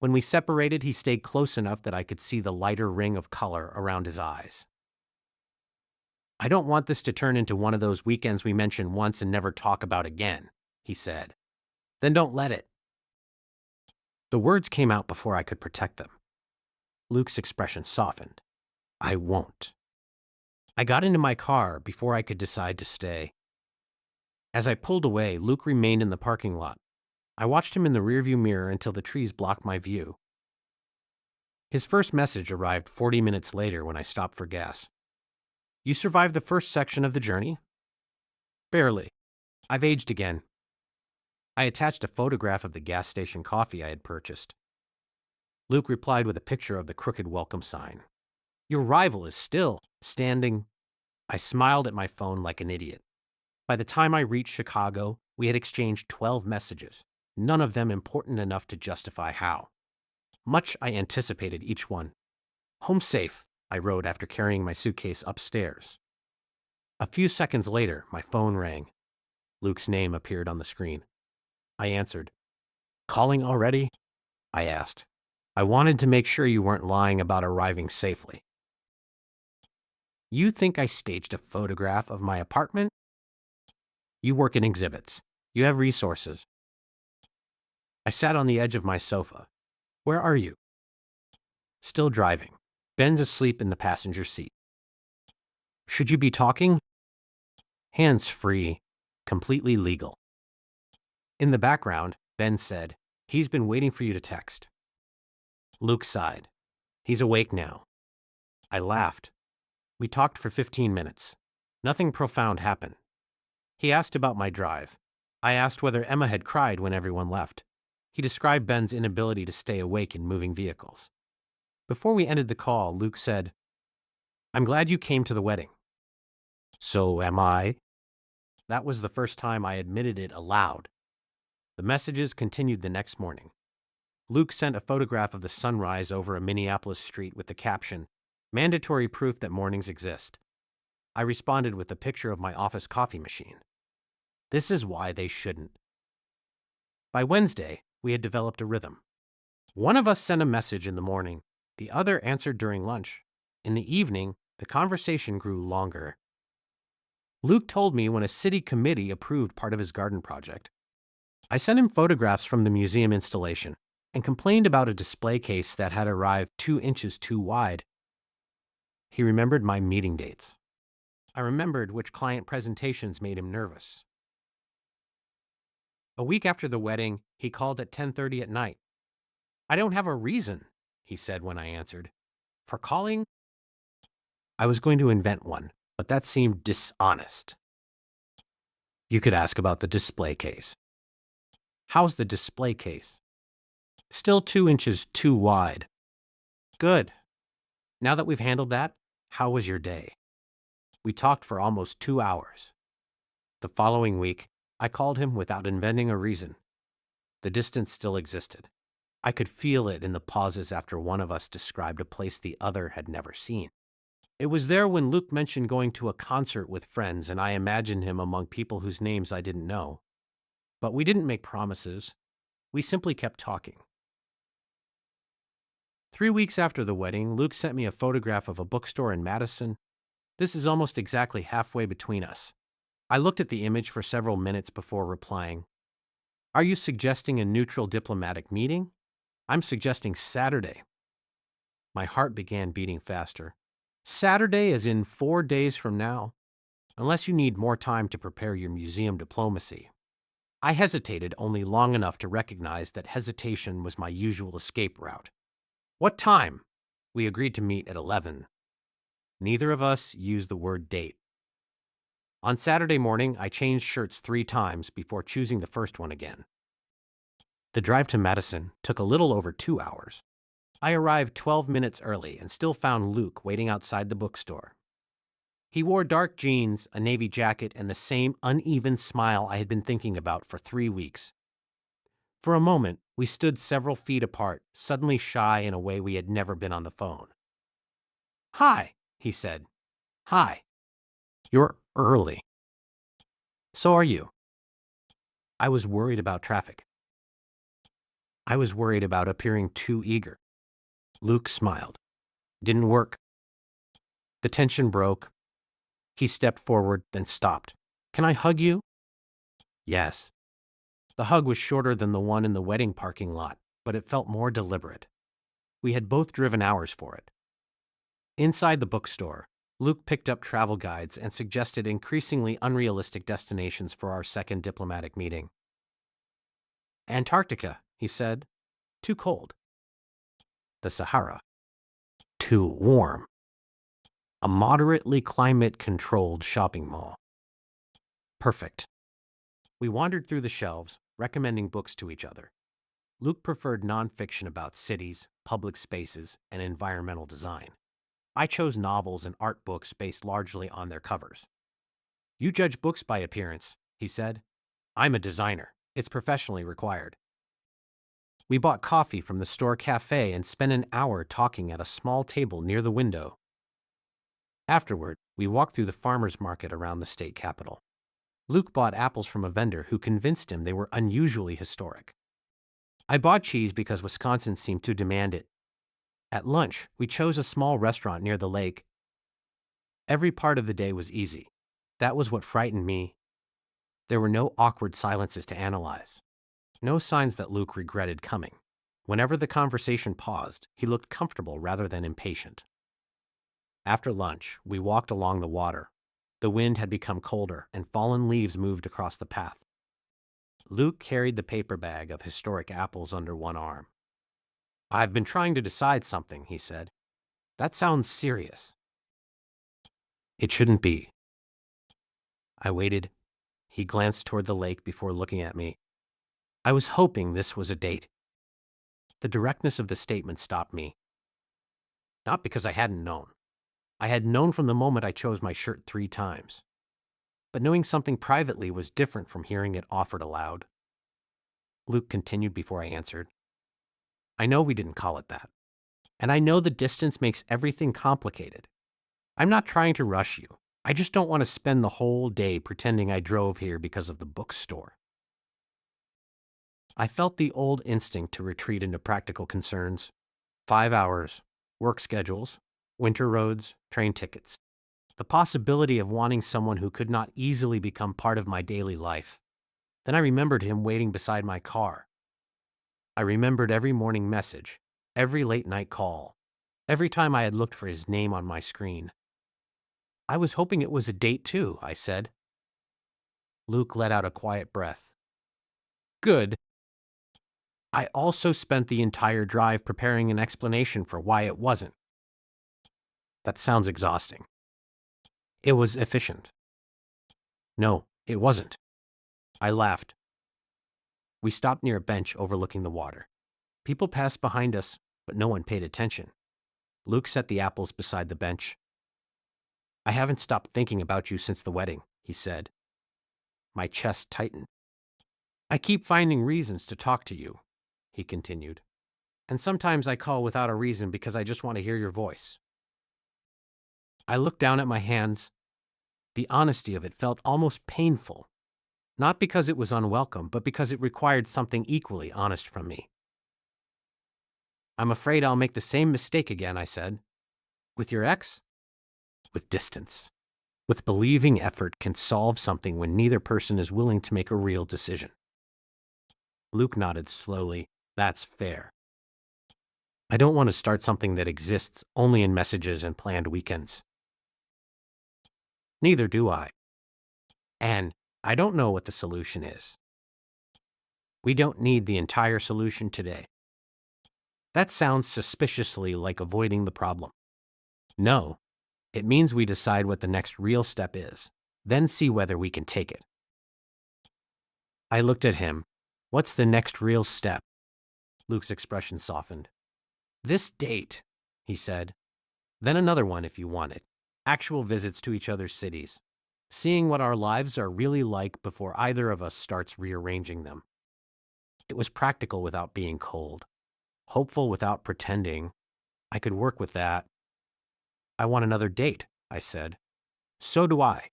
Speaker 1: When we separated, he stayed close enough that I could see the lighter ring of color around his eyes. I don't want this to turn into one of those weekends we mention once and never talk about again, he said. Then don't let it. The words came out before I could protect them. Luke's expression softened. I won't. I got into my car before I could decide to stay. As I pulled away, Luke remained in the parking lot. I watched him in the rearview mirror until the trees blocked my view. His first message arrived 40 minutes later when I stopped for gas. You survived the first section of the journey? Barely. I've aged again. I attached a photograph of the gas station coffee I had purchased. Luke replied with a picture of the crooked welcome sign. Your rival is still standing. I smiled at my phone like an idiot. By the time I reached Chicago, we had exchanged 12 messages, none of them important enough to justify how. Much I anticipated each one. Home safe, I wrote after carrying my suitcase upstairs. A few seconds later, my phone rang. Luke's name appeared on the screen. I answered. Calling already? I asked. I wanted to make sure you weren't lying about arriving safely. You think I staged a photograph of my apartment? You work in exhibits. You have resources. I sat on the edge of my sofa. Where are you? Still driving. Ben's asleep in the passenger seat. Should you be talking? Hands free. Completely legal. In the background, Ben said, He's been waiting for you to text. Luke sighed. He's awake now. I laughed. We talked for 15 minutes. Nothing profound happened. He asked about my drive. I asked whether Emma had cried when everyone left. He described Ben's inability to stay awake in moving vehicles. Before we ended the call, Luke said, I'm glad you came to the wedding. So am I. That was the first time I admitted it aloud. The messages continued the next morning. Luke sent a photograph of the sunrise over a Minneapolis street with the caption, Mandatory proof that mornings exist. I responded with a picture of my office coffee machine. This is why they shouldn't. By Wednesday, we had developed a rhythm. One of us sent a message in the morning, the other answered during lunch. In the evening, the conversation grew longer. Luke told me when a city committee approved part of his garden project. I sent him photographs from the museum installation and complained about a display case that had arrived 2 inches too wide. He remembered my meeting dates. I remembered which client presentations made him nervous. A week after the wedding, he called at 10:30 at night. "I don't have a reason," he said when I answered. "For calling?" I was going to invent one, but that seemed dishonest. "You could ask about the display case." "How's the display case?" "Still 2 inches too wide." "Good. Now that we've handled that, how was your day?" We talked for almost 2 hours. The following week, I called him without inventing a reason. The distance still existed. I could feel it in the pauses after one of us described a place the other had never seen. It was there when Luke mentioned going to a concert with friends, and I imagined him among people whose names I didn't know. But we didn't make promises. We simply kept talking. 3 weeks after the wedding, Luke sent me a photograph of a bookstore in Madison. This is almost exactly halfway between us. I looked at the image for several minutes before replying. "Are you suggesting a neutral diplomatic meeting?" "I'm suggesting Saturday." My heart began beating faster. "Saturday as in 4 days from now? Unless you need more time to prepare your museum diplomacy." I hesitated only long enough to recognize that hesitation was my usual escape route. "What time?" We agreed to meet at 11. Neither of us used the word date. On Saturday morning, I changed shirts 3 times before choosing the first one again. The drive to Madison took a little over 2 hours. I arrived 12 minutes early and still found Luke waiting outside the bookstore. He wore dark jeans, a navy jacket, and the same uneven smile I had been thinking about for 3 weeks. For a moment, we stood several feet apart, suddenly shy in a way we had never been on the phone. "Hi," he said. "Hi. You're early." "So are you." I was worried about traffic. I was worried about appearing too eager. Luke smiled. "Didn't work." The tension broke. He stepped forward, then stopped. "Can I hug you?" Yes. The hug was shorter than the one in the wedding parking lot, but it felt more deliberate. We had both driven hours for it. Inside the bookstore, Luke picked up travel guides and suggested increasingly unrealistic destinations for our second diplomatic meeting. "Antarctica," he said. "Too cold." "The Sahara." "Too warm." "A moderately climate-controlled shopping mall." "Perfect." We wandered through the shelves, recommending books to each other. Luke preferred nonfiction about cities, public spaces, and environmental design. I chose novels and art books based largely on their covers. "You judge books by appearance," he said. "I'm a designer. It's professionally required." We bought coffee from the store cafe and spent an hour talking at a small table near the window. Afterward, we walked through the farmers market around the state capitol. Luke bought apples from a vendor who convinced him they were unusually historic. I bought cheese because Wisconsin seemed to demand it. At lunch, we chose a small restaurant near the lake. Every part of the day was easy. That was what frightened me. There were no awkward silences to analyze. No signs that Luke regretted coming. Whenever the conversation paused, he looked comfortable rather than impatient. After lunch, we walked along the water. The wind had become colder, and fallen leaves moved across the path. Luke carried the paper bag of historic apples under one arm. "I've been trying to decide something," he said. "That sounds serious." "It shouldn't be." I waited. He glanced toward the lake before looking at me. I was hoping this was a date. The directness of the statement stopped me. Not because I hadn't known. I had known from the moment I chose my shirt 3 times. But knowing something privately was different from hearing it offered aloud. Luke continued before I answered. "I know we didn't call it that. And I know the distance makes everything complicated. I'm not trying to rush you. I just don't want to spend the whole day pretending I drove here because of the bookstore." I felt the old instinct to retreat into practical concerns. 5 hours, work schedules, winter roads, train tickets. The possibility of wanting someone who could not easily become part of my daily life. Then I remembered him waiting beside my car. I remembered every morning message, every late night call, every time I had looked for his name on my screen. I was hoping it was a date too, I said. Luke let out a quiet breath. Good. I also spent the entire drive preparing an explanation for why it wasn't. That sounds exhausting. It was efficient. No, it wasn't. I laughed. We stopped near a bench overlooking the water. People passed behind us, but no one paid attention. Luke set the apples beside the bench. I haven't stopped thinking about you since the wedding, he said. My chest tightened. I keep finding reasons to talk to you, he continued. And sometimes I call without a reason because I just want to hear your voice. I looked down at my hands. The honesty of it felt almost painful. Not because it was unwelcome, but because it required something equally honest from me. I'm afraid I'll make the same mistake again, I said. With your ex? With distance. With believing effort can solve something when neither person is willing to make a real decision. Luke nodded slowly. That's fair. I don't want to start something that exists only in messages and planned weekends. Neither do I. And I don't know what the solution is. We don't need the entire solution today. That sounds suspiciously like avoiding the problem. No, it means we decide what the next real step is, then see whether we can take it. I looked at him. What's the next real step? Luke's expression softened. This date, he said. Then another one if you want it. Actual visits to each other's cities. Seeing what our lives are really like before either of us starts rearranging them. It was practical without being cold. Hopeful without pretending. I could work with that. I want another date, I said. So do I.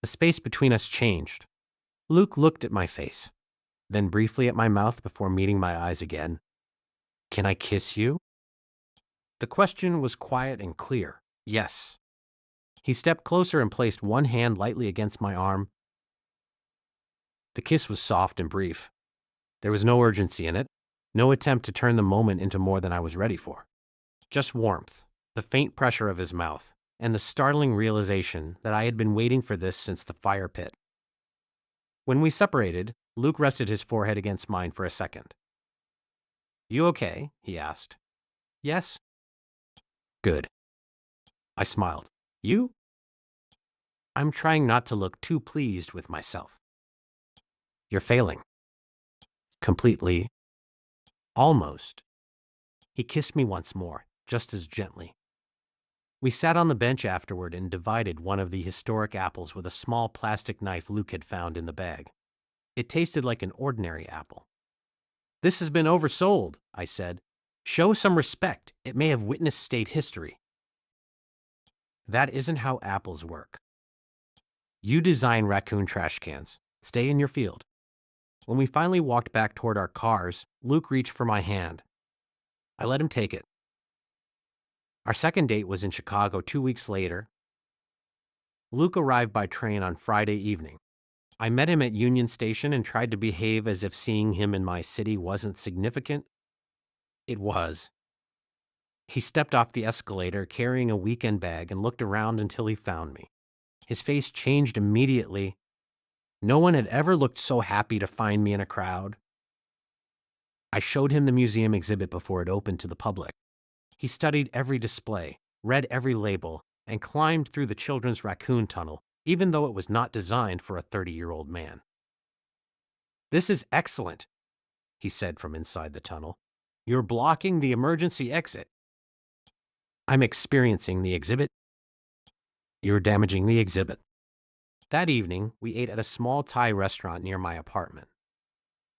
Speaker 1: The space between us changed. Luke looked at my face, then briefly at my mouth before meeting my eyes again. Can I kiss you? The question was quiet and clear. Yes. He stepped closer and placed one hand lightly against my arm. The kiss was soft and brief. There was no urgency in it, no attempt to turn the moment into more than I was ready for. Just warmth, the faint pressure of his mouth, and the startling realization that I had been waiting for this since the fire pit. When we separated, Luke rested his forehead against mine for a second. You okay? He asked. Yes. Good. I smiled. You? I'm trying not to look too pleased with myself. You're failing. Completely. Almost. He kissed me once more, just as gently. We sat on the bench afterward and divided one of the historic apples with a small plastic knife Luke had found in the bag. It tasted like an ordinary apple. This has been oversold, I said. Show some respect. It may have witnessed state history. That isn't how apples work. You design raccoon trash cans. Stay in your field. When we finally walked back toward our cars, Luke reached for my hand. I let him take it. Our second date was in Chicago 2 weeks later. Luke arrived by train on Friday evening. I met him at Union Station and tried to behave as if seeing him in my city wasn't significant. It was. He stepped off the escalator carrying a weekend bag and looked around until he found me. His face changed immediately. No one had ever looked so happy to find me in a crowd. I showed him the museum exhibit before it opened to the public. He studied every display, read every label, and climbed through the children's raccoon tunnel, even though it was not designed for a 30-year-old man. This is excellent, he said from inside the tunnel. You're blocking the emergency exit. I'm experiencing the exhibit. You're damaging the exhibit. That evening, we ate at a small Thai restaurant near my apartment.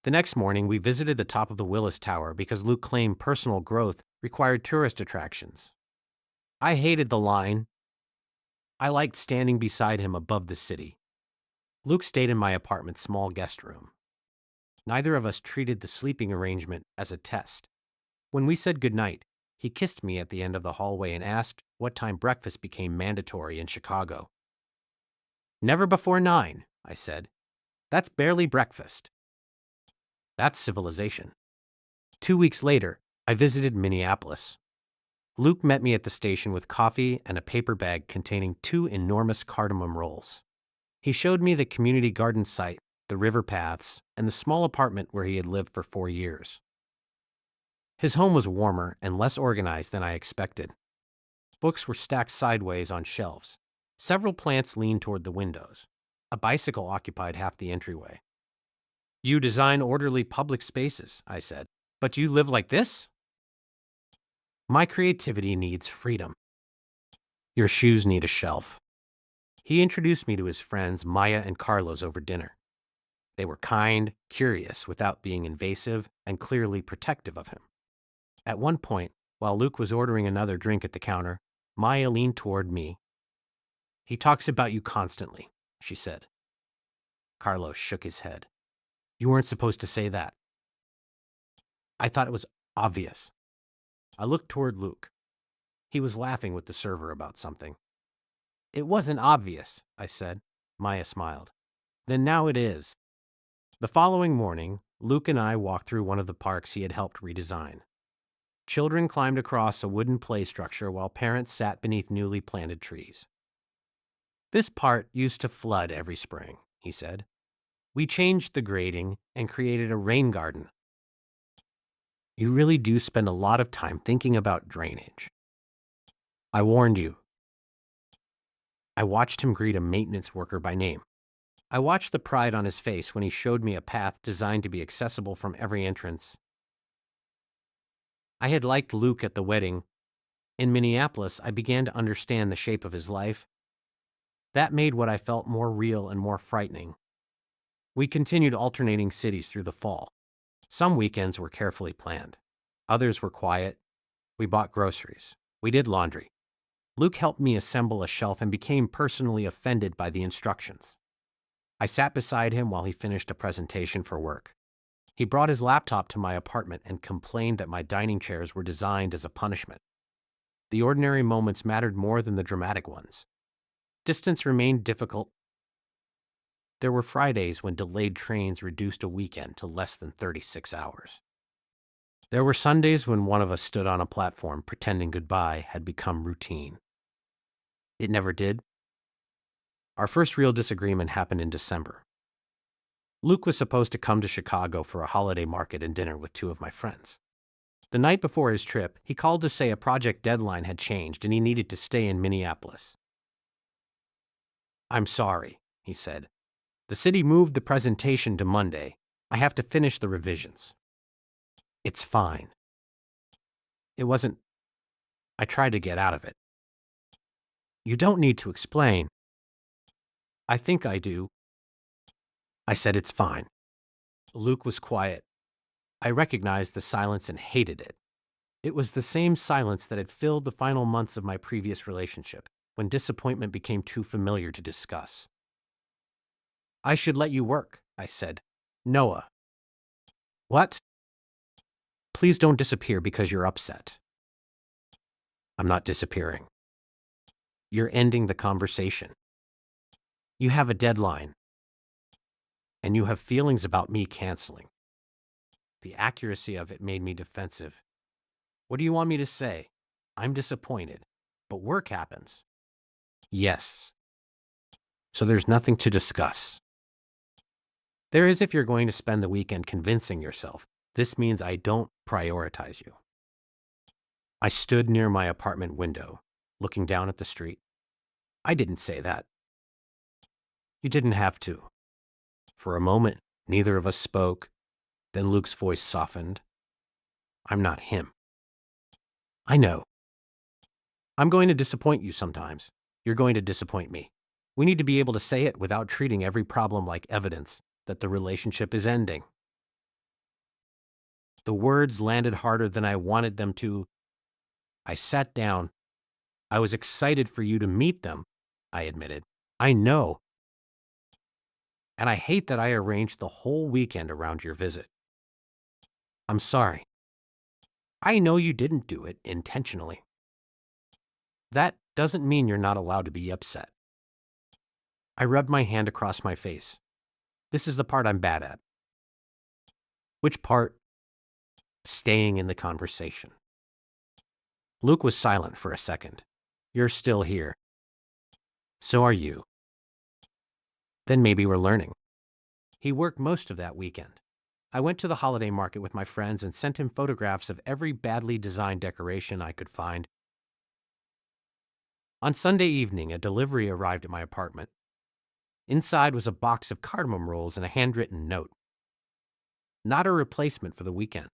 Speaker 1: The next morning, we visited the top of the Willis Tower because Luke claimed personal growth required tourist attractions. I hated the line. I liked standing beside him above the city. Luke stayed in my apartment's small guest room. Neither of us treated the sleeping arrangement as a test. When we said goodnight, he kissed me at the end of the hallway and asked what time breakfast became mandatory in Chicago. Never before 9, I said. That's barely breakfast. That's civilization. 2 weeks later, I visited Minneapolis. Luke met me at the station with coffee and a paper bag containing 2 enormous cardamom rolls. He showed me the community garden site, the river paths, and the small apartment where he had lived for 4 years. His home was warmer and less organized than I expected. Books were stacked sideways on shelves. Several plants leaned toward the windows. A bicycle occupied half the entryway. You design orderly public spaces, I said. But you live like this? My creativity needs freedom. Your shoes need a shelf. He introduced me to his friends Maya and Carlos over dinner. They were kind, curious without being invasive, and clearly protective of him. At one point, while Luke was ordering another drink at the counter, Maya leaned toward me. He talks about you constantly, she said. Carlos shook his head. You weren't supposed to say that. I thought it was obvious. I looked toward Luke. He was laughing with the server about something. It wasn't obvious, I said. Maya smiled. Then now it is. The following morning, Luke and I walked through one of the parks he had helped redesign. Children climbed across a wooden play structure while parents sat beneath newly planted trees. This part used to flood every spring, he said. We changed the grading and created a rain garden. You really do spend a lot of time thinking about drainage. I warned you. I watched him greet a maintenance worker by name. I watched the pride on his face when he showed me a path designed to be accessible from every entrance. I had liked Luke at the wedding. In Minneapolis, I began to understand the shape of his life. That made what I felt more real and more frightening. We continued alternating cities through the fall. Some weekends were carefully planned. Others were quiet. We bought groceries. We did laundry. Luke helped me assemble a shelf and became personally offended by the instructions. I sat beside him while he finished a presentation for work. He brought his laptop to my apartment and complained that my dining chairs were designed as a punishment. The ordinary moments mattered more than the dramatic ones. Distance remained difficult. There were Fridays when delayed trains reduced a weekend to less than 36 hours. There were Sundays when one of us stood on a platform pretending goodbye had become routine. It never did. Our first real disagreement happened in December. Luke was supposed to come to Chicago for a holiday market and dinner with 2 of my friends. The night before his trip, he called to say a project deadline had changed and he needed to stay in Minneapolis. I'm sorry, he said. The city moved the presentation to Monday. I have to finish the revisions. It's fine. It wasn't. I tried to get out of it. You don't need to explain. I think I do. I said it's fine. Luke was quiet. I recognized the silence and hated it. It was the same silence that had filled the final months of my previous relationship, when disappointment became too familiar to discuss. I should let you work, I said. Noah. What? Please don't disappear because you're upset. I'm not disappearing. You're ending the conversation. You have a deadline. And you have feelings about me canceling. The accuracy of it made me defensive. What do you want me to say? I'm disappointed, but work happens. Yes. So there's nothing to discuss. There is if you're going to spend the weekend convincing yourself. This means I don't prioritize you. I stood near my apartment window, looking down at the street. I didn't say that. You didn't have to. For a moment, neither of us spoke. Then Luke's voice softened. I'm not him. I know. I'm going to disappoint you sometimes. You're going to disappoint me. We need to be able to say it without treating every problem like evidence that the relationship is ending. The words landed harder than I wanted them to. I sat down. I was excited for you to meet them, I admitted. I know. and I hate that I arranged the whole weekend around your visit. I'm sorry. I know you didn't do it intentionally. That doesn't mean you're not allowed to be upset. I rubbed my hand across my face. This is the part I'm bad at. Which part? Staying in the conversation. Luke was silent for a second. You're still here. So are you. Then maybe we're learning. He worked most of that weekend. I went to the holiday market with my friends and sent him photographs of every badly designed decoration I could find. On Sunday evening, a delivery arrived at my apartment. Inside was a box of cardamom rolls and a handwritten note. Not a replacement for the weekend.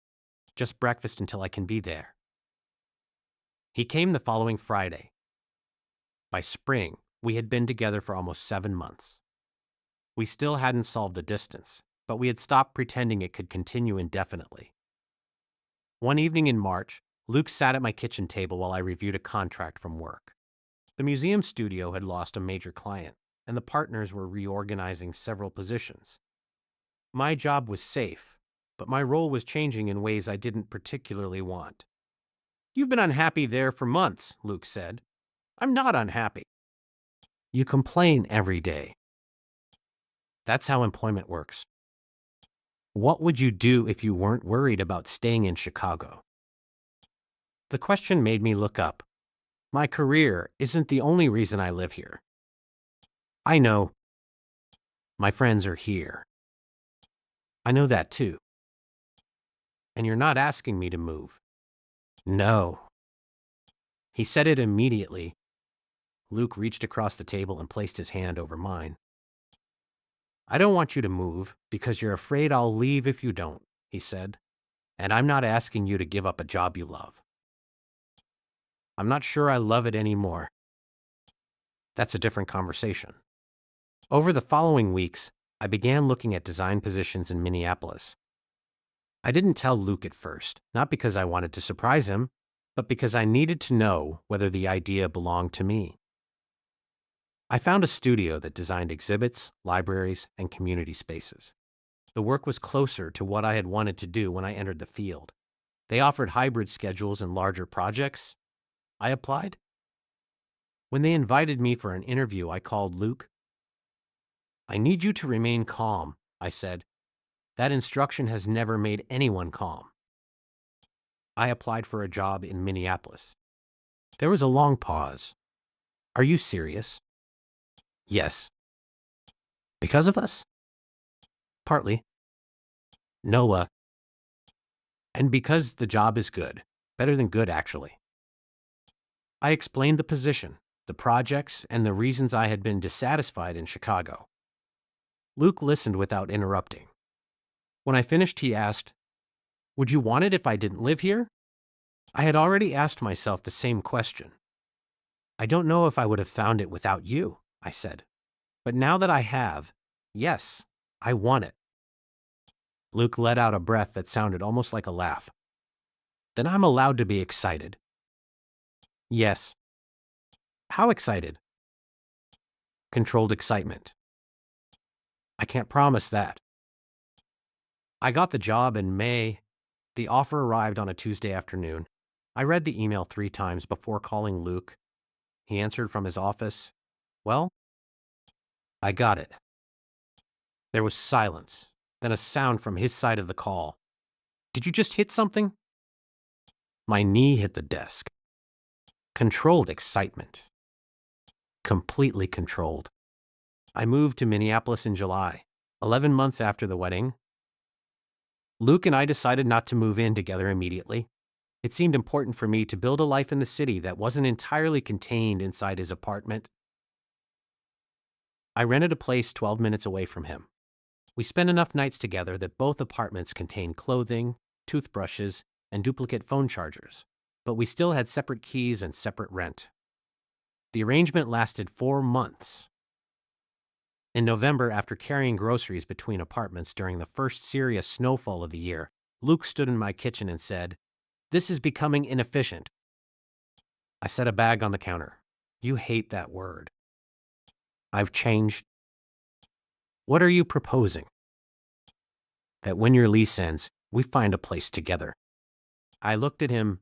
Speaker 1: Just breakfast until I can be there. He came the following Friday. By spring, we had been together for almost 7 months. We still hadn't solved the distance, but we had stopped pretending it could continue indefinitely. One evening in March, Luke sat at my kitchen table while I reviewed a contract from work. The museum studio had lost a major client, and the partners were reorganizing several positions. My job was safe, but my role was changing in ways I didn't particularly want. You've been unhappy there for months, Luke said. I'm not unhappy. You complain every day. That's how employment works. What would you do if you weren't worried about staying in Chicago? The question made me look up. My career isn't the only reason I live here. I know. My friends are here. I know that too. And you're not asking me to move. No. He said it immediately. Luke reached across the table and placed his hand over mine. I don't want you to move because you're afraid I'll leave if you don't, he said. And I'm not asking you to give up a job you love. I'm not sure I love it anymore. That's a different conversation. Over the following weeks, I began looking at design positions in Minneapolis. I didn't tell Luke at first, not because I wanted to surprise him, but because I needed to know whether the idea belonged to me. I found a studio that designed exhibits, libraries, and community spaces. The work was closer to what I had wanted to do when I entered the field. They offered hybrid schedules and larger projects. I applied. When they invited me for an interview, I called Luke. I need you to remain calm, I said. That instruction has never made anyone calm. I applied for a job in Minneapolis. There was a long pause. Are you serious? Yes. Because of us? Partly. Noah. And because the job is good. Better than good, actually. I explained the position, the projects, and the reasons I had been dissatisfied in Chicago. Luke listened without interrupting. When I finished, he asked, Would you want it if I didn't live here? I had already asked myself the same question. I don't know if I would have found it without you, I said. But now that I have, yes, I want it. Luke let out a breath that sounded almost like a laugh. Then I'm allowed to be excited. Yes. How excited? Controlled excitement. I can't promise that. I got the job in May. The offer arrived on a Tuesday afternoon. I read the email 3 times before calling Luke. He answered from his office. Well, I got it. There was silence, then a sound from his side of the call. Did you just hit something? My knee hit the desk. Controlled excitement. Completely controlled. I moved to Minneapolis in July, 11 months after the wedding. Luke and I decided not to move in together immediately. It seemed important for me to build a life in the city that wasn't entirely contained inside his apartment. I rented a place 12 minutes away from him. We spent enough nights together that both apartments contained clothing, toothbrushes, and duplicate phone chargers, but we still had separate keys and separate rent. The arrangement lasted 4 months. In November, after carrying groceries between apartments during the first serious snowfall of the year, Luke stood in my kitchen and said, This is becoming inefficient. I set a bag on the counter. You hate that word. I've changed. What are you proposing? That when your lease ends, we find a place together. I looked at him.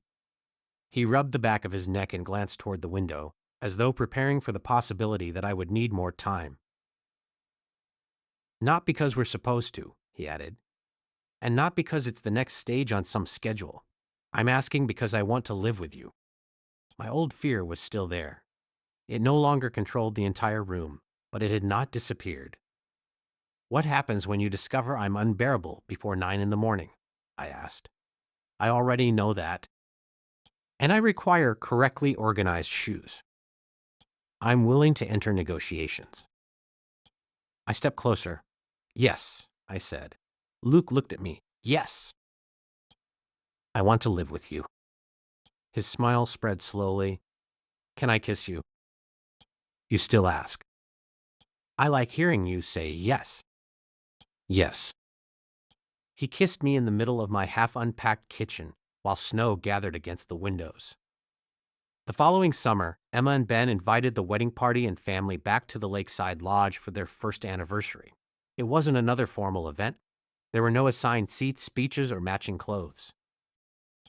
Speaker 1: He rubbed the back of his neck and glanced toward the window, as though preparing for the possibility that I would need more time. Not because we're supposed to, he added, and not because it's the next stage on some schedule. I'm asking because I want to live with you. My old fear was still there. It no longer controlled the entire room, but it had not disappeared. What happens when you discover I'm unbearable before 9 in the morning? I asked. I already know that. And I require correctly organized shoes. I'm willing to enter negotiations. I stepped closer. Yes, I said. Luke looked at me. Yes. I want to live with you. His smile spread slowly. Can I kiss you? You still ask. I like hearing you say yes. Yes. He kissed me in the middle of my half-unpacked kitchen while snow gathered against the windows. The following summer, Emma and Ben invited the wedding party and family back to the lakeside lodge for their first anniversary. It wasn't another formal event. There were no assigned seats, speeches, or matching clothes.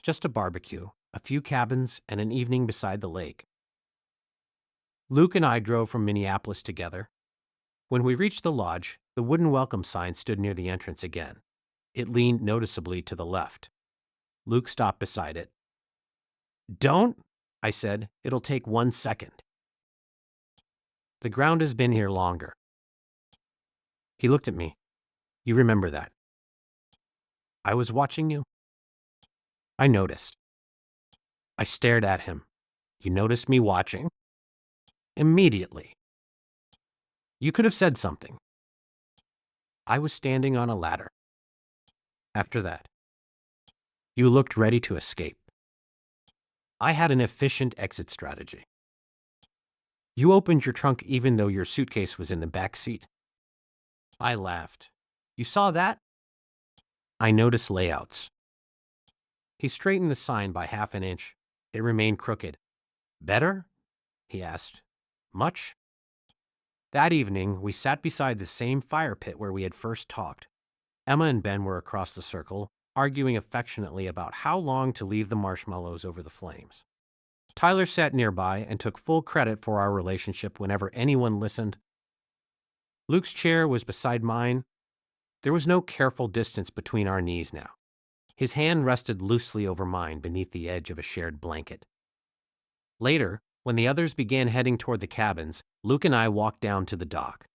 Speaker 1: Just a barbecue, a few cabins, and an evening beside the lake. Luke and I drove from Minneapolis together. When we reached the lodge, the wooden welcome sign stood near the entrance again. It leaned noticeably to the left. Luke stopped beside it. Don't, I said. It'll take 1 second. The ground has been here longer. He looked at me. You remember that. I was watching you. I noticed. I stared at him. You noticed me watching? Immediately. You could have said something. I was standing on a ladder. After that, you looked ready to escape. I had an efficient exit strategy. You opened your trunk even though your suitcase was in the back seat. I laughed. You saw that? I noticed layouts. He straightened the sign by half an inch. It remained crooked. Better? He asked. Much? That evening, we sat beside the same fire pit where we had first talked. Emma and Ben were across the circle, arguing affectionately about how long to leave the marshmallows over the flames. Tyler sat nearby and took full credit for our relationship whenever anyone listened. Luke's chair was beside mine. There was no careful distance between our knees now. His hand rested loosely over mine beneath the edge of a shared blanket. Later, when the others began heading toward the cabins, Luke and I walked down to the dock.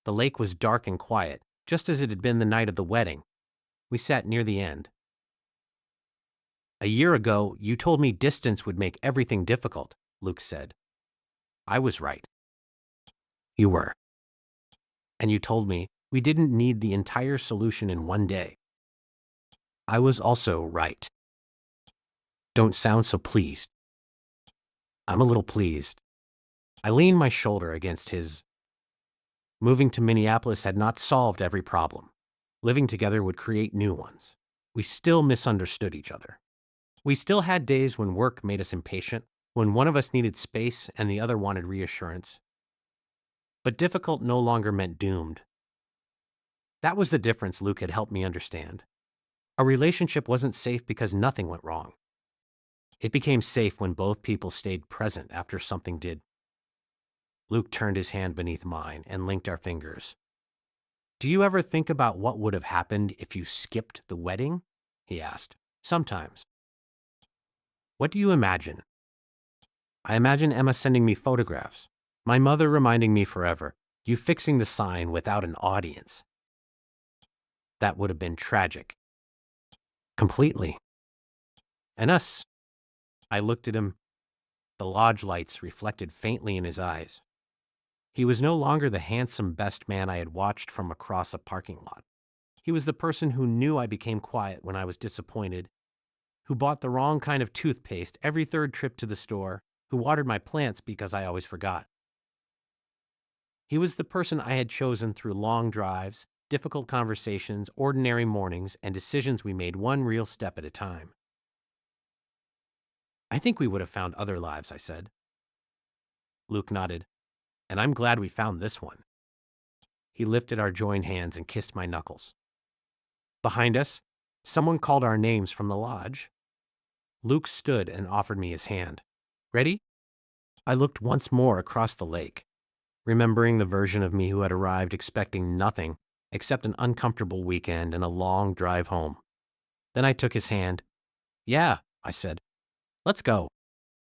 Speaker 1: The lake was dark and quiet, just as it had been the night of the wedding. We sat near the end. A year ago, you told me distance would make everything difficult, Luke said. I was right. You were. And you told me we didn't need the entire solution in one day. I was also right. Don't sound so pleased. I'm a little pleased. I leaned my shoulder against his. Moving to Minneapolis had not solved every problem. Living together would create new ones. We still misunderstood each other. We still had days when work made us impatient, when one of us needed space and the other wanted reassurance. But difficult no longer meant doomed. That was the difference Luke had helped me understand. A relationship wasn't safe because nothing went wrong. It became safe when both people stayed present after something did. Luke turned his hand beneath mine and linked our fingers. Do you ever think about what would have happened if you skipped the wedding? He asked. Sometimes. What do you imagine? I imagine Emma sending me photographs. My mother reminding me forever. You fixing the sign without an audience. That would have been tragic. Completely. And us. I looked at him. The lodge lights reflected faintly in his eyes. He was no longer the handsome best man I had watched from across a parking lot. He was the person who knew I became quiet when I was disappointed, who bought the wrong kind of toothpaste every third trip to the store, who watered my plants because I always forgot. He was the person I had chosen through long drives, difficult conversations, ordinary mornings, and decisions we made one real step at a time. I think we would have found other lives, I said. Luke nodded. And I'm glad we found this one. He lifted our joined hands and kissed my knuckles. Behind us, someone called our names from the lodge. Luke stood and offered me his hand. Ready? I looked once more across the lake, remembering the version of me who had arrived expecting nothing except an uncomfortable weekend and a long drive home. Then I took his hand. Yeah, I said. Let's go.